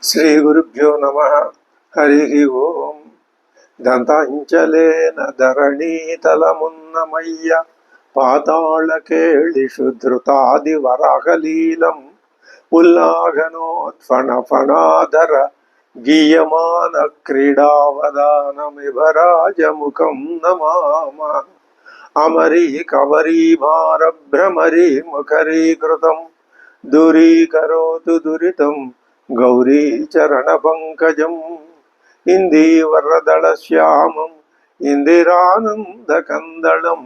శ్రీ గురుభ్యో నమ. హరి ఓం. దంతాంచలేన ధరణీతలమున్నమయ్య పాతాళకేళిషు ధృతాది వరాహలీలం ఉల్లాఘనోత్ఫణఫణాధర గీయమాన క్రీడావదానమివ రాజముఖం నమామ. అమరీ కవరీభార భ్రమరీ ముఖరీకృతం దూరీకరోతు దురితం గౌరీ చరణ పంకజం. ఇందీవరదళ శ్యామం ఇందిరానంద కందళం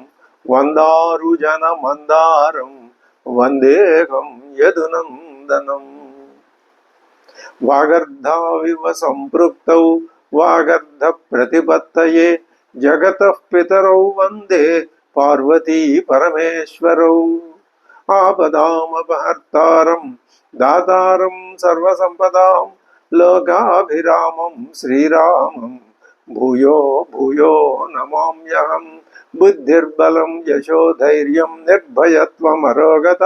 వందారు జన మందారం వందేహం యదునందనం. వాగర్ధావివ సంపృక్తౌ వాగర్ధ ప్రతిపత్తయే జగతః పితరౌ వందే పార్వతీ పరమేశ్వరౌ. ఆపదామపహర్తారం దాతారం సర్వసంపదాం లోకాభిరామం శ్రీరామం భూయో భూయో నమామ్యహం. బుద్ధిర్బలం యశోధైర్యం నిర్భయత్వమరోగత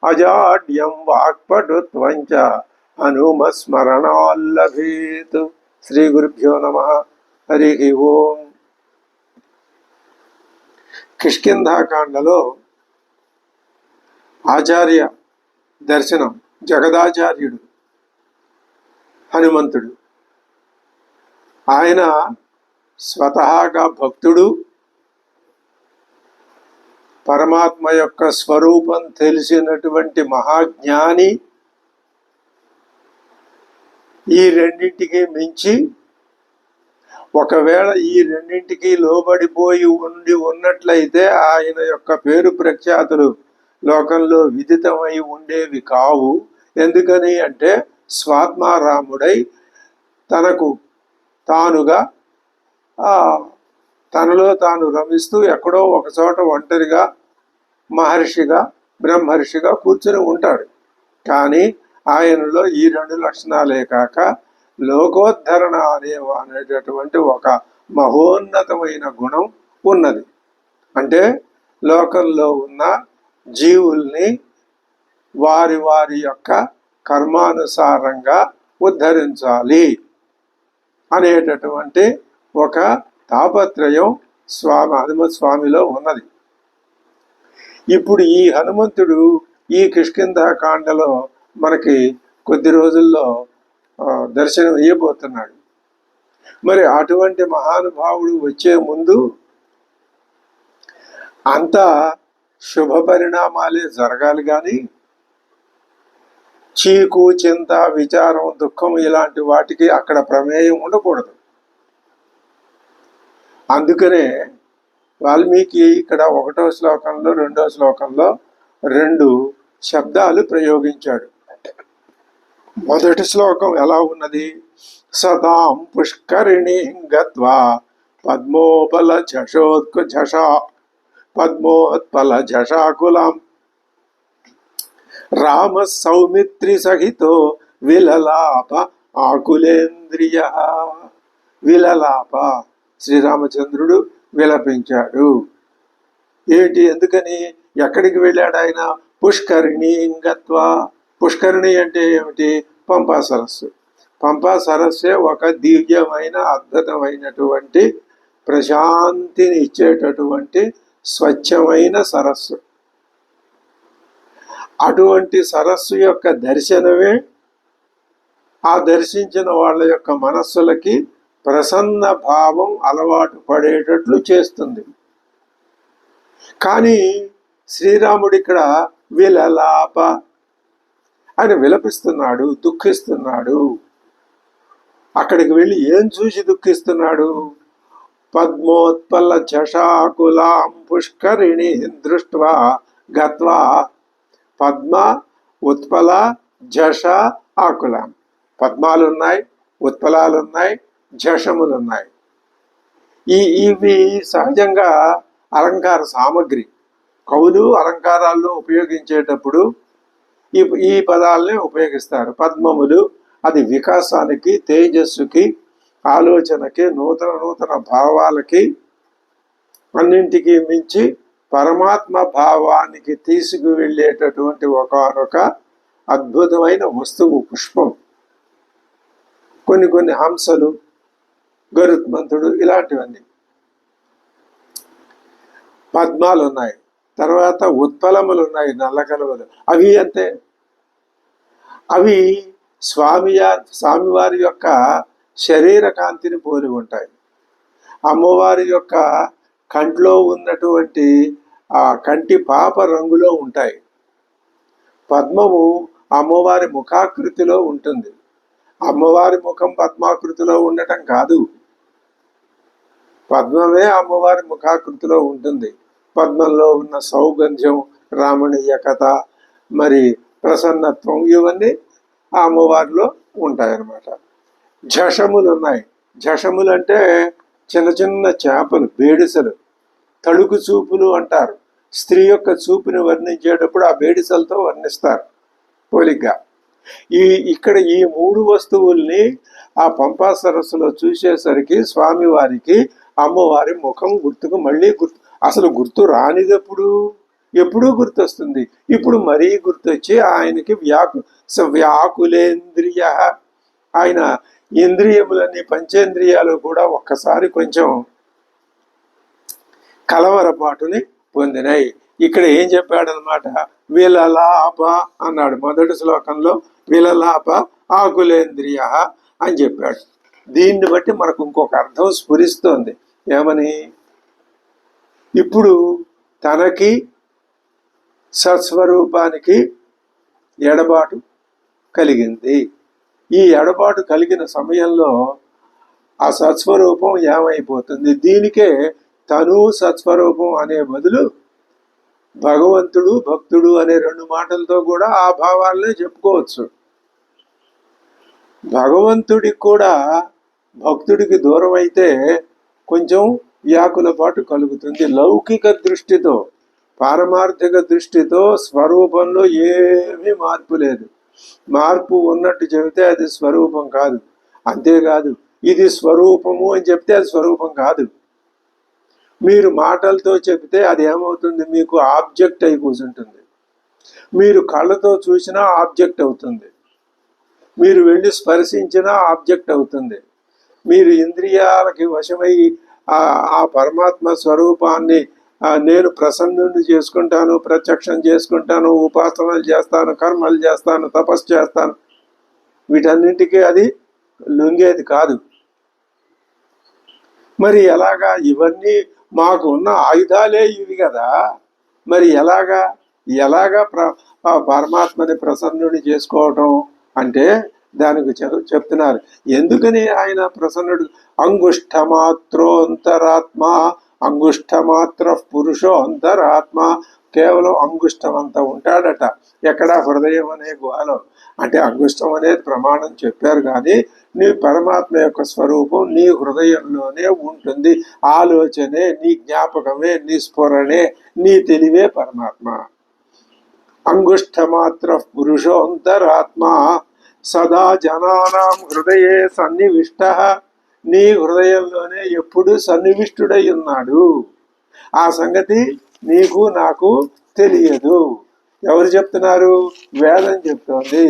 అజాడ్యం వాక్పటుత్వం చ హనుమస్మరణాల్లభేత్. శ్రీ గురుభ్యో నమః. హరి ఓం. కిష్కింధాకాండలో ఆచార్య దర్శనం. జగదాచార్యుడు హనుమంతుడు. ఆయన స్వతహాగా భక్తుడు, పరమాత్మ యొక్క స్వరూపం తెలిసినటువంటి మహాజ్ఞాని. ఈ రెండింటికి మించి ఒకవేళ ఈ రెండింటికి లోబడిపోయి ఉన్నట్లయితే ఆయన యొక్క పేరు ప్రఖ్యాతులు లోకంలో విదితమై ఉండేవి కావు. ఎందుకని అంటే స్వాత్మారాముడై తనకు తానుగా తనలో తాను రమిస్తూ ఎక్కడో ఒకచోట ఒంటరిగా మహర్షిగా బ్రహ్మర్షిగా కూర్చుని ఉంటాడు. కానీ ఆయనలో ఈ రెండు లక్షణాలే కాక లోకోద్ధరణ అనేటటువంటి ఒక మహోన్నతమైన గుణం ఉన్నది. అంటే లోకంలో ఉన్న జీవుల్ని వారి వారి యొక్క కర్మానుసారంగా ఉద్ధరించాలి అనేటటువంటి ఒక తాపత్రయం హనుమత్ స్వామిలో ఉన్నది. ఇప్పుడు ఈ హనుమంతుడు ఈ కిష్కింధాకాండలో మనకి కొద్ది రోజుల్లో దర్శనం ఇవ్వబోతున్నాడు. మరి అటువంటి మహానుభావుడు వచ్చే ముందు అంతా శుభ పరిణామాలే జరగాలి, కానీ చీకు చింత విచారం దుఃఖం ఇలాంటి వాటికి అక్కడ ప్రమేయం ఉండకూడదు. అందుకనే వాల్మీకి ఇక్కడ 1వ శ్లోకంలో 2వ శ్లోకంలో 2 శబ్దాలు ప్రయోగించాడు. మొదటి శ్లోకం ఎలా ఉన్నది? సతాం పుష్కరిణీం గత్వా పద్మోత్పల జషాకులం రామ సౌమిత్రి సహితో విలలాప ఆకులేంద్రియ. విలలాప, శ్రీరామచంద్రుడు విలపించాడు. ఏంటి, ఎందుకని, ఎక్కడికి వెళ్ళాడు ఆయన? పుష్కరిణి గత్వా. పుష్కరిణి అంటే ఏమిటి? పంపా సరస్సు. పంపా సరస్సే ఒక దివ్యమైన అద్భుతమైనటువంటి ప్రశాంతిని ఇచ్చేటటువంటి స్వచ్ఛమైన సరస్సు. అటువంటి సరస్సు యొక్క దర్శనమే ఆ దర్శించిన వాళ్ళ యొక్క మనస్సులకి ప్రసన్న భావం అలవాటు పడేటట్లు చేస్తుంది. కానీ శ్రీరాముడు ఇక్కడ విలలాప, ఆయన విలపిస్తున్నాడు, దుఃఖిస్తున్నాడు. అక్కడికి వెళ్ళి ఏం చూసి దుఃఖిస్తున్నాడు? పద్మోత్పల జషాకులాం పుష్కరిణి దృష్ట్వా గత్వా. పద్మ, ఉత్పల, జష, ఆకులం. పద్మాలున్నాయి, ఉత్పలాలున్నాయి, జషములున్నాయి. ఇవి సహజంగా అలంకార సామగ్రి. కవులు అలంకారాల్లో ఉపయోగించేటప్పుడు ఈ పదాలనే ఉపయోగిస్తారు. పద్మములు అది వికాసానికి, తేజస్సుకి, ఆలోచనకి, నూతన భావాలకి, అన్నింటికి మించి పరమాత్మ భావానికి తీసుకువెళ్ళేటటువంటి ఒకనొక అద్భుతమైన వస్తువు పుష్పం. కొన్ని కొన్ని హంసలు, గరుత్మంతుడు, ఇలాంటివన్నీ. పద్మాలు ఉన్నాయి, తర్వాత ఉత్పలములు ఉన్నాయి, నల్ల కలువలు. అవి అంతే. అవి స్వామివారి యొక్క శరీర కాంతిని పోలి ఉంటాయి. అమ్మవారి యొక్క కంట్లో ఉన్నటువంటి ఆ కంటి పాప రంగులో ఉంటాయి. పద్మము అమ్మవారి ముఖాకృతిలో ఉంటుంది. అమ్మవారి ముఖం పద్మాకృతిలో ఉండటం కాదు, పద్మమే అమ్మవారి ముఖాకృతిలో ఉంటుంది. పద్మంలో ఉన్న సౌగంధ్యం, రామణీయకత, మరి ప్రసన్నత్వం, ఇవన్నీ ఆ అమ్మవారిలో ఉంటాయన్నమాట. జషములు ఉన్నాయి. జషములు అంటే చిన్న చిన్న చేపలు, బేడిసలు, తళుకు చూపులు అంటారు. స్త్రీ యొక్క చూపుని వర్ణించేటప్పుడు ఆ బేడిసలతో వర్ణిస్తారు పోలిగ్గా. ఇక్కడ ఈ మూడు వస్తువుల్ని ఆ పంపా సరస్సులో చూసేసరికి స్వామివారికి అమ్మవారి ముఖం మళ్ళీ అసలు గుర్తు రానిదెప్పుడు, ఎప్పుడూ గుర్తొస్తుంది. ఇప్పుడు మరీ గుర్తొచ్చి ఆయనకి వ్యాకులేంద్రియ, ఆయన ఇంద్రియములన్నీ, పంచేంద్రియాలు కూడా ఒక్కసారి కొంచెం కలవరపాటుని పొందినాయి. ఇక్కడ ఏం చెప్పాడనమాట, విలలాప అన్నాడు మొదటి శ్లోకంలో. విలలాప ఆకులేంద్రియ అని చెప్పాడు. దీన్ని బట్టి మనకు ఇంకొక అర్థం స్ఫురిస్తోంది. ఏమని? ఇప్పుడు తనకి సత్స్వరూపానికి ఎడబాటు కలిగింది. ఈ ఎడబాటు కలిగిన సమయంలో ఆ సత్స్వరూపం ఏమైపోతుంది? దీనికే తను సత్స్వరూపం అనే బదులు భగవంతుడు భక్తుడు అనే రెండు మాటలతో కూడా ఆ భావాలనే చెప్పుకోవచ్చు. భగవంతుడికి కూడా భక్తుడికి దూరం అయితే కొంచెం వ్యాకులపాటు కలుగుతుంది. లౌకిక దృష్టితో, పారమార్థిక దృష్టితో స్వరూపంలో ఏమీ మార్పు లేదు. మార్పు ఉన్నట్టు చెబితే అది స్వరూపం కాదు. అంతేకాదు, ఇది స్వరూపము అని చెప్తే అది స్వరూపం కాదు. మీరు మాటలతో చెబితే అది ఏమవుతుంది? మీకు ఆబ్జెక్ట్ అయి కూర్చుంటుంది. మీరు కళ్ళతో చూసినా ఆబ్జెక్ట్ అవుతుంది. మీరు వెళ్ళి స్పర్శించినా ఆబ్జెక్ట్ అవుతుంది. మీరు ఇంద్రియాలకి వశమై ఆ పరమాత్మ స్వరూపాన్ని నేను ప్రసన్నుని చేసుకుంటాను, ప్రత్యక్షం చేసుకుంటాను, ఉపాసనలు చేస్తాను, కర్మలు చేస్తాను, తపస్సు చేస్తాను, వీటన్నింటికీ అది లొంగేది కాదు. మరి ఎలాగా? ఇవన్నీ మాకు ఉన్న ఆయుధాలే ఇవి కదా. మరి ఎలాగా పరమాత్మని ప్రసన్నుని చేసుకోవటం అంటే దానికి చెప్తున్నారు. ఎందుకని ఆయన ప్రసన్నుడు? అంగుష్ఠమాత్రోంతరాత్మ, అంగుష్ఠమాత్ర పురుషో అంతరాత్మ. కేవలం అంగుష్టం అంతా ఉంటాడట. ఎక్కడ? హృదయం అనే గుహలో. అంటే అంగుష్టం అనేది ప్రమాణం చెప్పారు, కానీ నీ పరమాత్మ యొక్క స్వరూపం నీ హృదయంలోనే ఉంటుంది. ఆలోచనే, నీ జ్ఞాపకమే, నీ స్ఫురణే, నీ తెలివే పరమాత్మ. అంగుష్ఠమాత్ర పురుషోంతరాత్మ సదా జనానాం హృదయే సన్నివిష్ట. నీ హృదయంలోనే ఎప్పుడు సన్నివిష్టుడై ఉన్నాడు. ఆ సంగతి నీకు నాకు తెలియదు. ఎవరు చెప్తున్నారు? వేదం చెప్తోంది.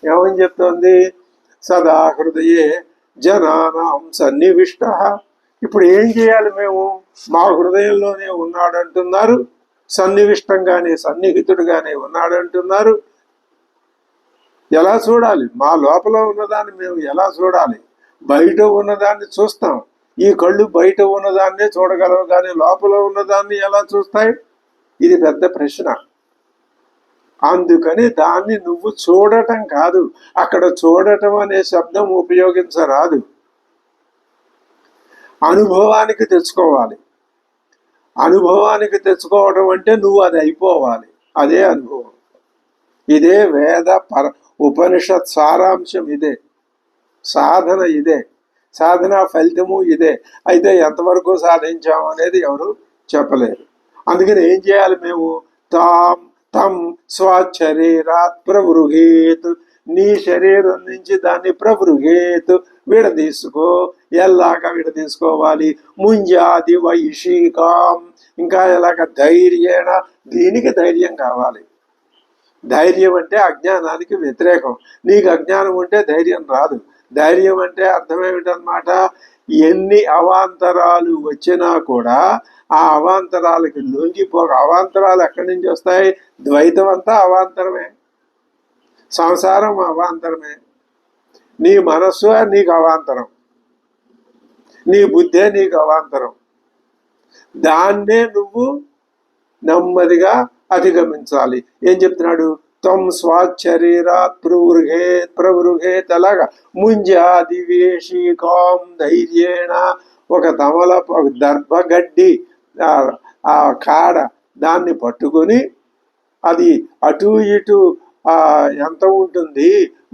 ఏమని చెప్తోంది? సదా హృదయే జనానాం సన్నివిష్ట. ఇప్పుడు ఏం చేయాలి మేము? మా హృదయంలోనే ఉన్నాడంటున్నారు, సన్నివిష్టంగానే సన్నిహితుడుగానే ఉన్నాడంటున్నారు. ఎలా చూడాలి? మా లోపల ఉన్నదాన్ని మేము ఎలా చూడాలి? బయట ఉన్నదాన్ని చూస్తాం. ఈ కళ్ళు బయట ఉన్నదాన్నే చూడగలవు, కానీ లోపల ఉన్నదాన్ని ఎలా చూస్తాయి? ఇది పెద్ద ప్రశ్న. అందుకని దాన్ని నువ్వు చూడటం కాదు, అక్కడ చూడటం అనే శబ్దం ఉపయోగించరాదు. అనుభవానికి తెచ్చుకోవాలి. అనుభవానికి తెచ్చుకోవడం అంటే నువ్వు అది అయిపోవాలి. అదే అనుభవం. ఇదే వేద ఉపనిషత్ సారాంశం. ఇదే సాధన. ఇదే సాధన ఫలితము. ఇదే. అయితే ఎంతవరకు సాధించాము అనేది ఎవరు చెప్పలేరు. అందుకని ఏం చేయాలి మేము? తం స్వశరీరాత్ ప్రవృహేత్. నీ శరీరం నుంచి దాన్ని ప్రవృహేత్, విడదీసుకో. ఎలాగా విడదీసుకోవాలి? ముంజాది వైశీకాం. ఇంకా ఎలాగ? ధైర్యేణ. దీనికి ధైర్యం కావాలి. ధైర్యం అంటే అజ్ఞానానికి వ్యతిరేకం. నీకు అజ్ఞానం ఉంటే ధైర్యం రాదు. ధైర్యం అంటే అర్థమేమిటన్నమాట, ఎన్ని అవాంతరాలు వచ్చినా కూడా ఆ అవాంతరాలకి లొంగిపోక. అవాంతరాలు ఎక్కడి నుంచి వస్తాయి? ద్వైతం అంతా అవాంతరమే, సంసారం అవాంతరమే, నీ మనస్సు నీకు అవాంతరం, నీ బుద్ధే నీకు అవాంతరం. దాన్నే నువ్వు నెమ్మదిగా అధిగమించాలి. ఏం చెప్తున్నాడు? త్వం స్వాశరీరాత్ ప్రవృహేత్ అలాగా ముంజాదివేషికాం ధైర్యేణ. ఒక ఒక దర్భగడ్డి ఆ కాడ దాన్ని పట్టుకొని, అది అటు ఇటు ఎంత ఉంటుంది,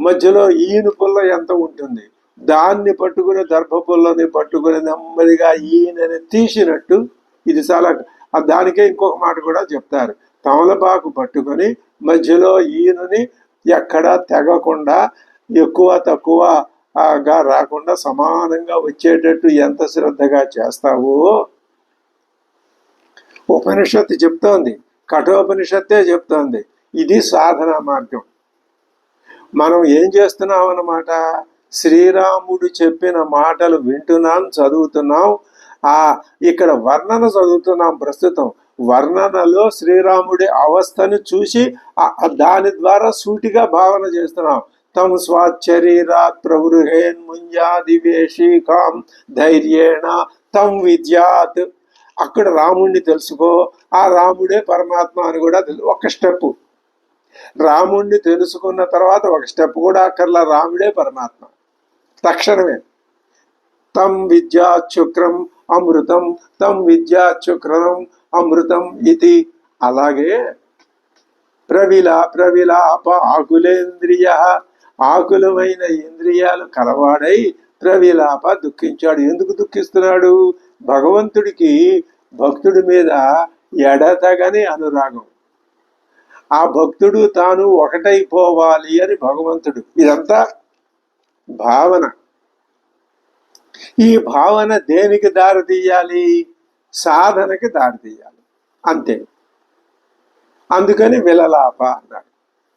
మధ్యలో ఈను పుల్ల ఎంత ఉంటుంది, దాన్ని పట్టుకుని దర్భ పుల్లని పట్టుకుని నెమ్మదిగా ఈయనని తీసినట్టు. ఇది చాలా, దానికే ఇంకొక మాట కూడా చెప్తారు. తమలపాకు పట్టుకొని మధ్యలో ఈయనని ఎక్కడా తెగకుండా, ఎక్కువ తక్కువగా రాకుండా సమానంగా వచ్చేటట్టు ఎంత శ్రద్ధగా చేస్తావో ఉపనిషత్తు చెప్తోంది, కఠోపనిషత్తే చెప్తోంది. ఇది సాధన మార్గం. మనం ఏం చేస్తున్నాం అన్నమాట, శ్రీరాముడు చెప్పిన మాటలు వింటున్నాం, చదువుతున్నాం. ఇక్కడ వర్ణన చదువుతున్నాం ప్రస్తుతం. వర్ణనలో శ్రీరాముడి అవస్థను చూసి దాని ద్వారా సూటిగా భావన చేస్తున్నాం. తం స్వాశరీరాత్ ప్రవృహేన్ ముంజాదివేషికాం ధైర్యేణ తం విద్యాత్. అక్కడ రాముణ్ణి తెలుసుకో, ఆ రాముడే పరమాత్మ అని కూడా ఒక స్టెప్. రాముణ్ణి తెలుసుకున్న తర్వాత ఒక స్టెప్ కూడా అక్కర్లా, రాముడే పరమాత్మ తక్షణమే. తం విద్యాచుక్రం అమృతం, తం విద్యాచుక్రం అమృతం ఇది. అలాగే ప్రవిలాప ఆకులేంద్రియ, ఆకులమైన ఇంద్రియాలు కలవాడై ప్రవిలాప దుఃఖించాడు. ఎందుకు దుఃఖిస్తున్నాడు? భగవంతుడికి భక్తుడి మీద ఎడతగని అనురాగం. ఆ భక్తుడు తాను ఒకటైపోవాలి అని భగవంతుడు. ఇదంతా భావన. ఈ భావన దేనికి దారి తీయాలి? సాధనకి దారి తీయాలి, అంతే. అందుకని విలలాప అన్నాడు.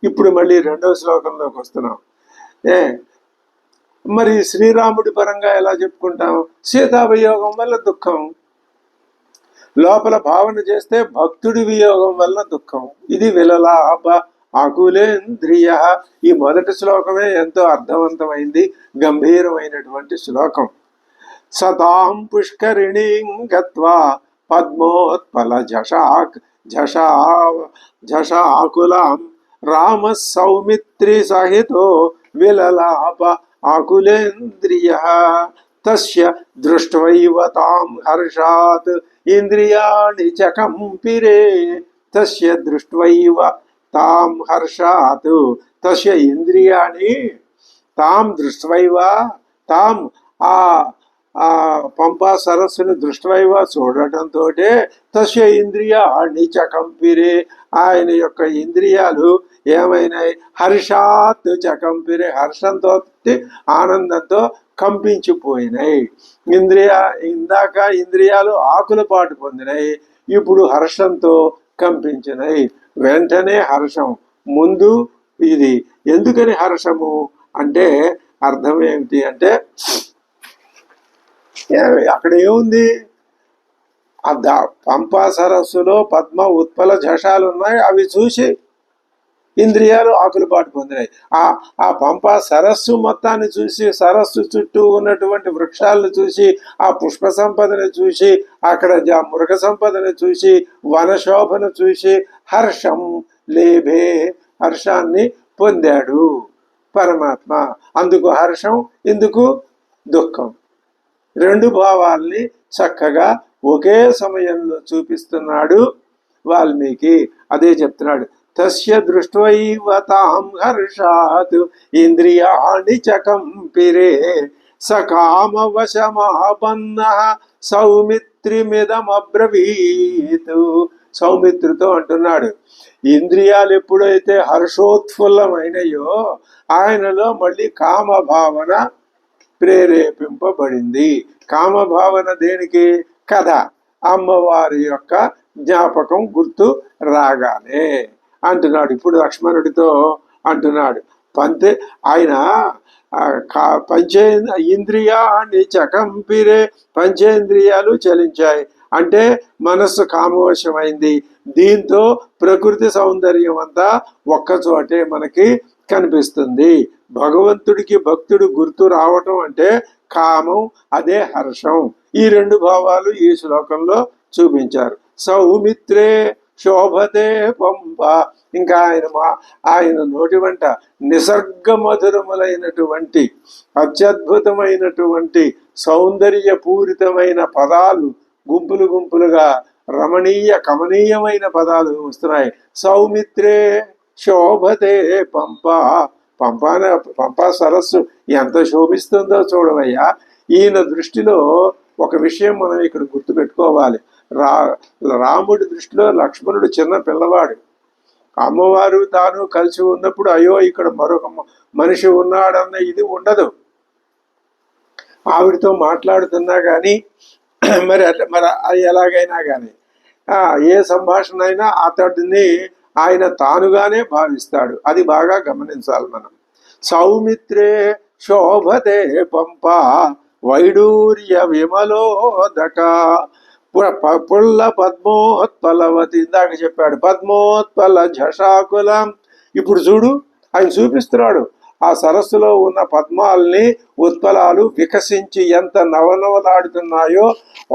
ఇప్పుడు మళ్ళీ రెండవ శ్లోకంలోకి వస్తున్నాం. మరి శ్రీరాముడి పరంగా ఎలా చెప్పుకుంటాం? సీతా వియోగం వల్ల దుఃఖం. లోపల భావన చేస్తే భక్తుడి వియోగం వల్ల దుఃఖం. ఇది విలలాప ఆకులేంద్రియ. ఈ మొదటి శ్లోకమే ఎంతో అర్థవంతమైంది, గంభీరమైనటువంటి శ్లోకం. సతాం పుష్కరిణీం గత్వా పద్మోత్పల జషాకులాం రామ సౌమిత్రి సహితో విలలాప ఆకులేంద్రియ. తస్య దృష్ట్వైవ తాం హర్షాత్ ఇంద్రియాణి చ కంపిరే. తస్య దృష్ట్వైవ తాం హర్షాత్, తస్య ఇంద్రియాణి తాం దృష్ట్వైవ, తాం ఆ పంపా సరస్సుని దృష్ట్వైవ చూడటంతో తస్య ఇంద్రియాణి చ కంపిరే, ఆయన యొక్క ఇంద్రియాలు ఏమైనాయి? హర్షాత్ చ కంపిరే, హర్షంతో ఆనందంతో కంపించిపోయినాయి. ఇందాక ఇంద్రియాలు ఆకుల పాటు పొందినాయి, ఇప్పుడు హర్షంతో కంపించినాయి. వెంటనే హర్షం ముందు ఇది. ఎందుకని హర్షము అంటే అర్థం ఏమిటి అంటే, అక్కడ ఏముంది? పంపా సరస్సులో పద్మ ఉత్పల జషాలు ఉన్నాయి, అవి చూసి ఇంద్రియాలు ఆకులపాటు పొందినాయి. ఆ పంపా సరస్సు మొత్తాన్ని చూసి, సరస్సు చుట్టూ ఉన్నటువంటి వృక్షాలను చూసి, ఆ పుష్ప సంపదను చూసి, అక్కడ మృగ సంపదను చూసి, వనశోభను చూసి హర్షం లేభే, హర్షాన్ని పొందాడు పరమాత్మ. అందుకు హర్షం, ఇందుకు దుఃఖం. రెండు భావాల్ని చక్కగా ఒకే సమయంలో చూపిస్తున్నాడు వాల్మీకి. అదే చెప్తున్నాడు. తస్య దృష్ట్వైవ తాం హర్షాత్ ఇంద్రియాణి చ కంపిరే సకామవశమాపన్నః సౌమిత్రిమిదమబ్రవీత్. సౌమిత్రితో అంటున్నాడు, ఇంద్రియాలు ఎప్పుడైతే హర్షోత్ఫుల్లమైనయో ఆయనలో మళ్ళీ కామభావన ప్రేరేపింపబడింది. కామభావన దేనికి? కథ, అమ్మవారి యొక్క జ్ఞాపకం గుర్తు రాగానే. అంటున్నాడు. ఇప్పుడు లక్ష్మణుడితో అంటున్నాడు. పంతే ఆయన ఇంద్రియాన్ని చకంపిరే, పంచేంద్రియాలు చలించాయి అంటే మనస్సు కామవశమైంది. దీంతో ప్రకృతి సౌందర్యం అంతా ఒక్కచోటే మనకి కనిపిస్తుంది. భగవంతుడికి భక్తుడు గుర్తు రావటం అంటే కామం, అదే హర్షం. ఈ రెండు భావాలు ఈ శ్లోకంలో చూపించారు. సౌమిత్రే శోభతే పంప. ఇంకా ఆయన నోటి వెంట నిసర్గ మధురములైనటువంటి అత్యద్భుతమైనటువంటి సౌందర్యపూరితమైన పదాలు గుంపులు గుంపులుగా రమణీయ కమనీయమైన పదాలు వస్తున్నాయి. సౌమిత్రే శోభతే పంప. పంపా సరస్సు ఎంత శోభిస్తుందో చూడవయ్యా. ఈయన దృష్టిలో ఒక విషయం మనం ఇక్కడ గుర్తుపెట్టుకోవాలి. రాముడి దృష్టిలో లక్ష్మణుడు చిన్న పిల్లవాడు. అమ్మవారు తాను కలిసి ఉన్నప్పుడు అయ్యో ఇక్కడ మరొక మనిషి ఉన్నాడన్న ఇది ఉండదు. ఆవిడతో మాట్లాడుతున్నా కానీ మరి ఎలాగైనా కానీ ఏ సంభాషణ అయినా అతడిని ఆయన తానుగానే భావిస్తాడు. అది బాగా గమనించాలి మనం. సౌమిత్రే శోభతే పంప వైడూర్య విమలోదక పుల్ల పద్మోత్పలవతి. ఇందాక చెప్పాడు పద్మోత్పల ఝషాకులం. ఇప్పుడు చూడు ఆయన చూపిస్తున్నాడు ఆ సరస్సులో ఉన్న పద్మాల్ని, ఉత్పలాలు వికసించి ఎంత నవనవలాడుతున్నాయో,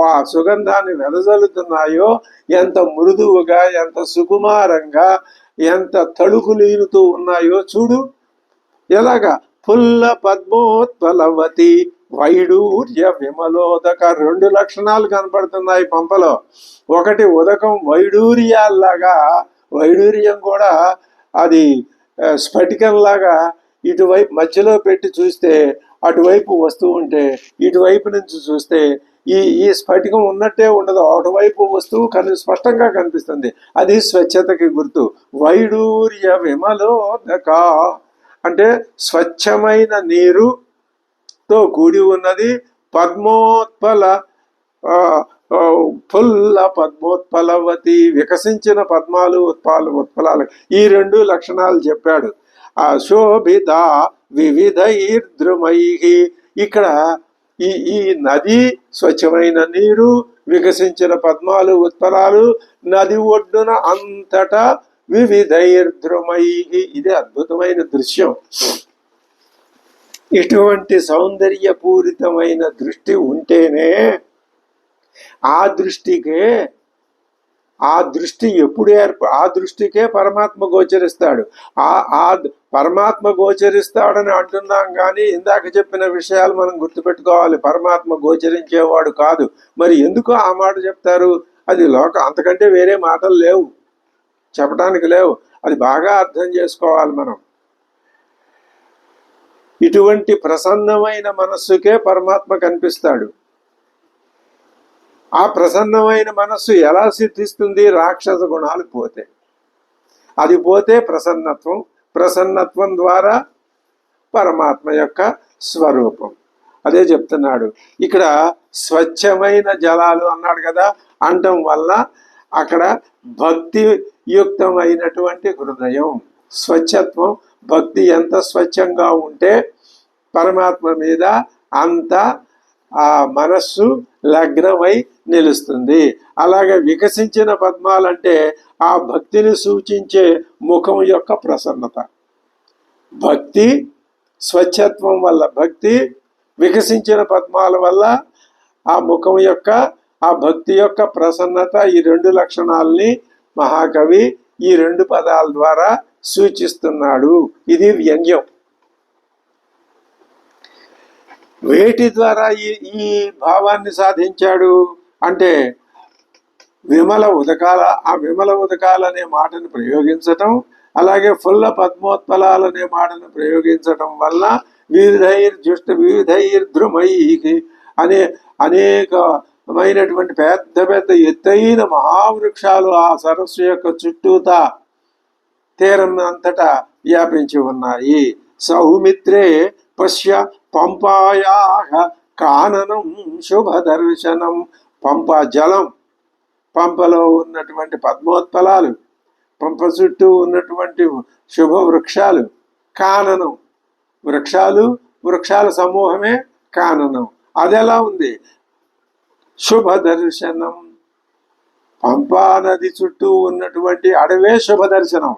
ఆ సుగంధాన్ని వెదజల్లుతున్నాయో, ఎంత మృదువుగా, ఎంత సుకుమారంగా, ఎంత తళుకులీనుతూ ఉన్నాయో చూడు. ఎలాగా పుల్ల పద్మోత్పలవతి వైడూర్య విమలోదక. రెండు లక్షణాలు కనపడుతున్నాయి పంపలో. ఒకటి ఉదకం వైడూర్యాల్లాగా, వైడూర్యం కూడా అది స్ఫటికంలాగా ఇటువైపు మధ్యలో పెట్టి చూస్తే అటువైపు వస్తూ ఉంటే ఇటువైపు నుంచి చూస్తే ఈ స్ఫటికం ఉన్నట్టే ఉండదు, అటువైపు వస్తువు స్పష్టంగా కనిపిస్తుంది. అది స్వచ్ఛతకి గుర్తు. వైడూర్య విమలోదక అంటే స్వచ్ఛమైన నీరుతో కూడి ఉన్నది. పద్మోత్పల పుల్ల పద్మోత్పలవతి వికసించిన పద్మాలు, ఉత్పలాలు. ఈ రెండు లక్షణాలు చెప్పాడు. శోభిత వివిధైర్ద్రుమై. ఇక్కడ ఈ నది స్వచ్ఛమైన నీరు, వికసించిన పద్మాలు, ఉత్పలాలు, నది ఒడ్డున అంతటా వివిధైర్ద్రుమై. ఇది అద్భుతమైన దృశ్యం. ఇటువంటి సౌందర్యపూరితమైన దృష్టి ఉంటేనే ఆ దృష్టి ఎప్పుడు ఆ దృష్టికే పరమాత్మ గోచరిస్తాడు. ఆ పరమాత్మ గోచరిస్తాడని అంటున్నాం కానీ ఇందాక చెప్పిన విషయాలు మనం గుర్తుపెట్టుకోవాలి. పరమాత్మ గోచరించేవాడు కాదు. మరి ఎందుకు ఆ మాట చెప్తారు? అది అంతకంటే వేరే మాటలు లేవు, చెప్పడానికి లేవు. అది బాగా అర్థం చేసుకోవాలి మనం. ఇటువంటి ప్రసన్నమైన మనస్సుకే పరమాత్మ కనిపిస్తాడు. ఆ ప్రసన్నమైన మనస్సు ఎలా సిద్ధిస్తుంది? రాక్షస గుణాలు పోతే. అది పోతే ప్రసన్నత్వం, ప్రసన్నత్వం ద్వారా పరమాత్మ యొక్క స్వరూపం. అదే చెప్తున్నాడు ఇక్కడ. స్వచ్ఛమైన జలాలు అన్నాడు కదా, అంటం వల్ల అక్కడ భక్తియుక్తమైనటువంటి హృదయం, స్వచ్ఛత్వం. భక్తి ఎంత స్వచ్ఛంగా ఉంటే పరమాత్మ మీద అంత ఆ మనస్సు లగ్నమై నిలుస్తుంది. అలాగే వికసించిన పద్మాలంటే ఆ భక్తిని సూచించే ముఖం యొక్క ప్రసన్నత. భక్తి స్వచ్ఛత్వం వల్ల, భక్తి వికసించిన పద్మాల వల్ల ఆ ముఖం యొక్క, ఆ భక్తి యొక్క ప్రసన్నత, ఈ రెండు లక్షణాలని మహాకవి ఈ రెండు పదాల ద్వారా సూచిస్తున్నాడు. ఇది వ్యంగ్యం. వేటి ద్వారా ఈ భావాన్ని సాధించాడు అంటే విమల ఉదకాల. ఆ విమల ఉదకాలనే మాటను ప్రయోగించటం, అలాగే ఫుల్ల పద్మోత్పలాలనే మాటను ప్రయోగించటం వల్ల వివిధైర్ద్రుమై అనే అనేకమైనటువంటి పెద్ద పెద్ద ఎత్తైన మహావృక్షాలు ఆ సరస్సు యొక్క చుట్టూతా తీరం అంతటా వ్యాపించి ఉన్నాయి. సౌమిత్రే పశ్య పంపాయాః కాననం శుభదర్శనం. పంప జలం, పంపలో ఉన్నటువంటి పద్మోత్పలాలు, పంప చుట్టూ ఉన్నటువంటి శుభ వృక్షాలు కాననం. వృక్షాల సమూహమే కాననం. అది ఎలా ఉంది? శుభ దర్శనం. పంపా నది చుట్టూ ఉన్నటువంటి అడవే శుభ దర్శనం.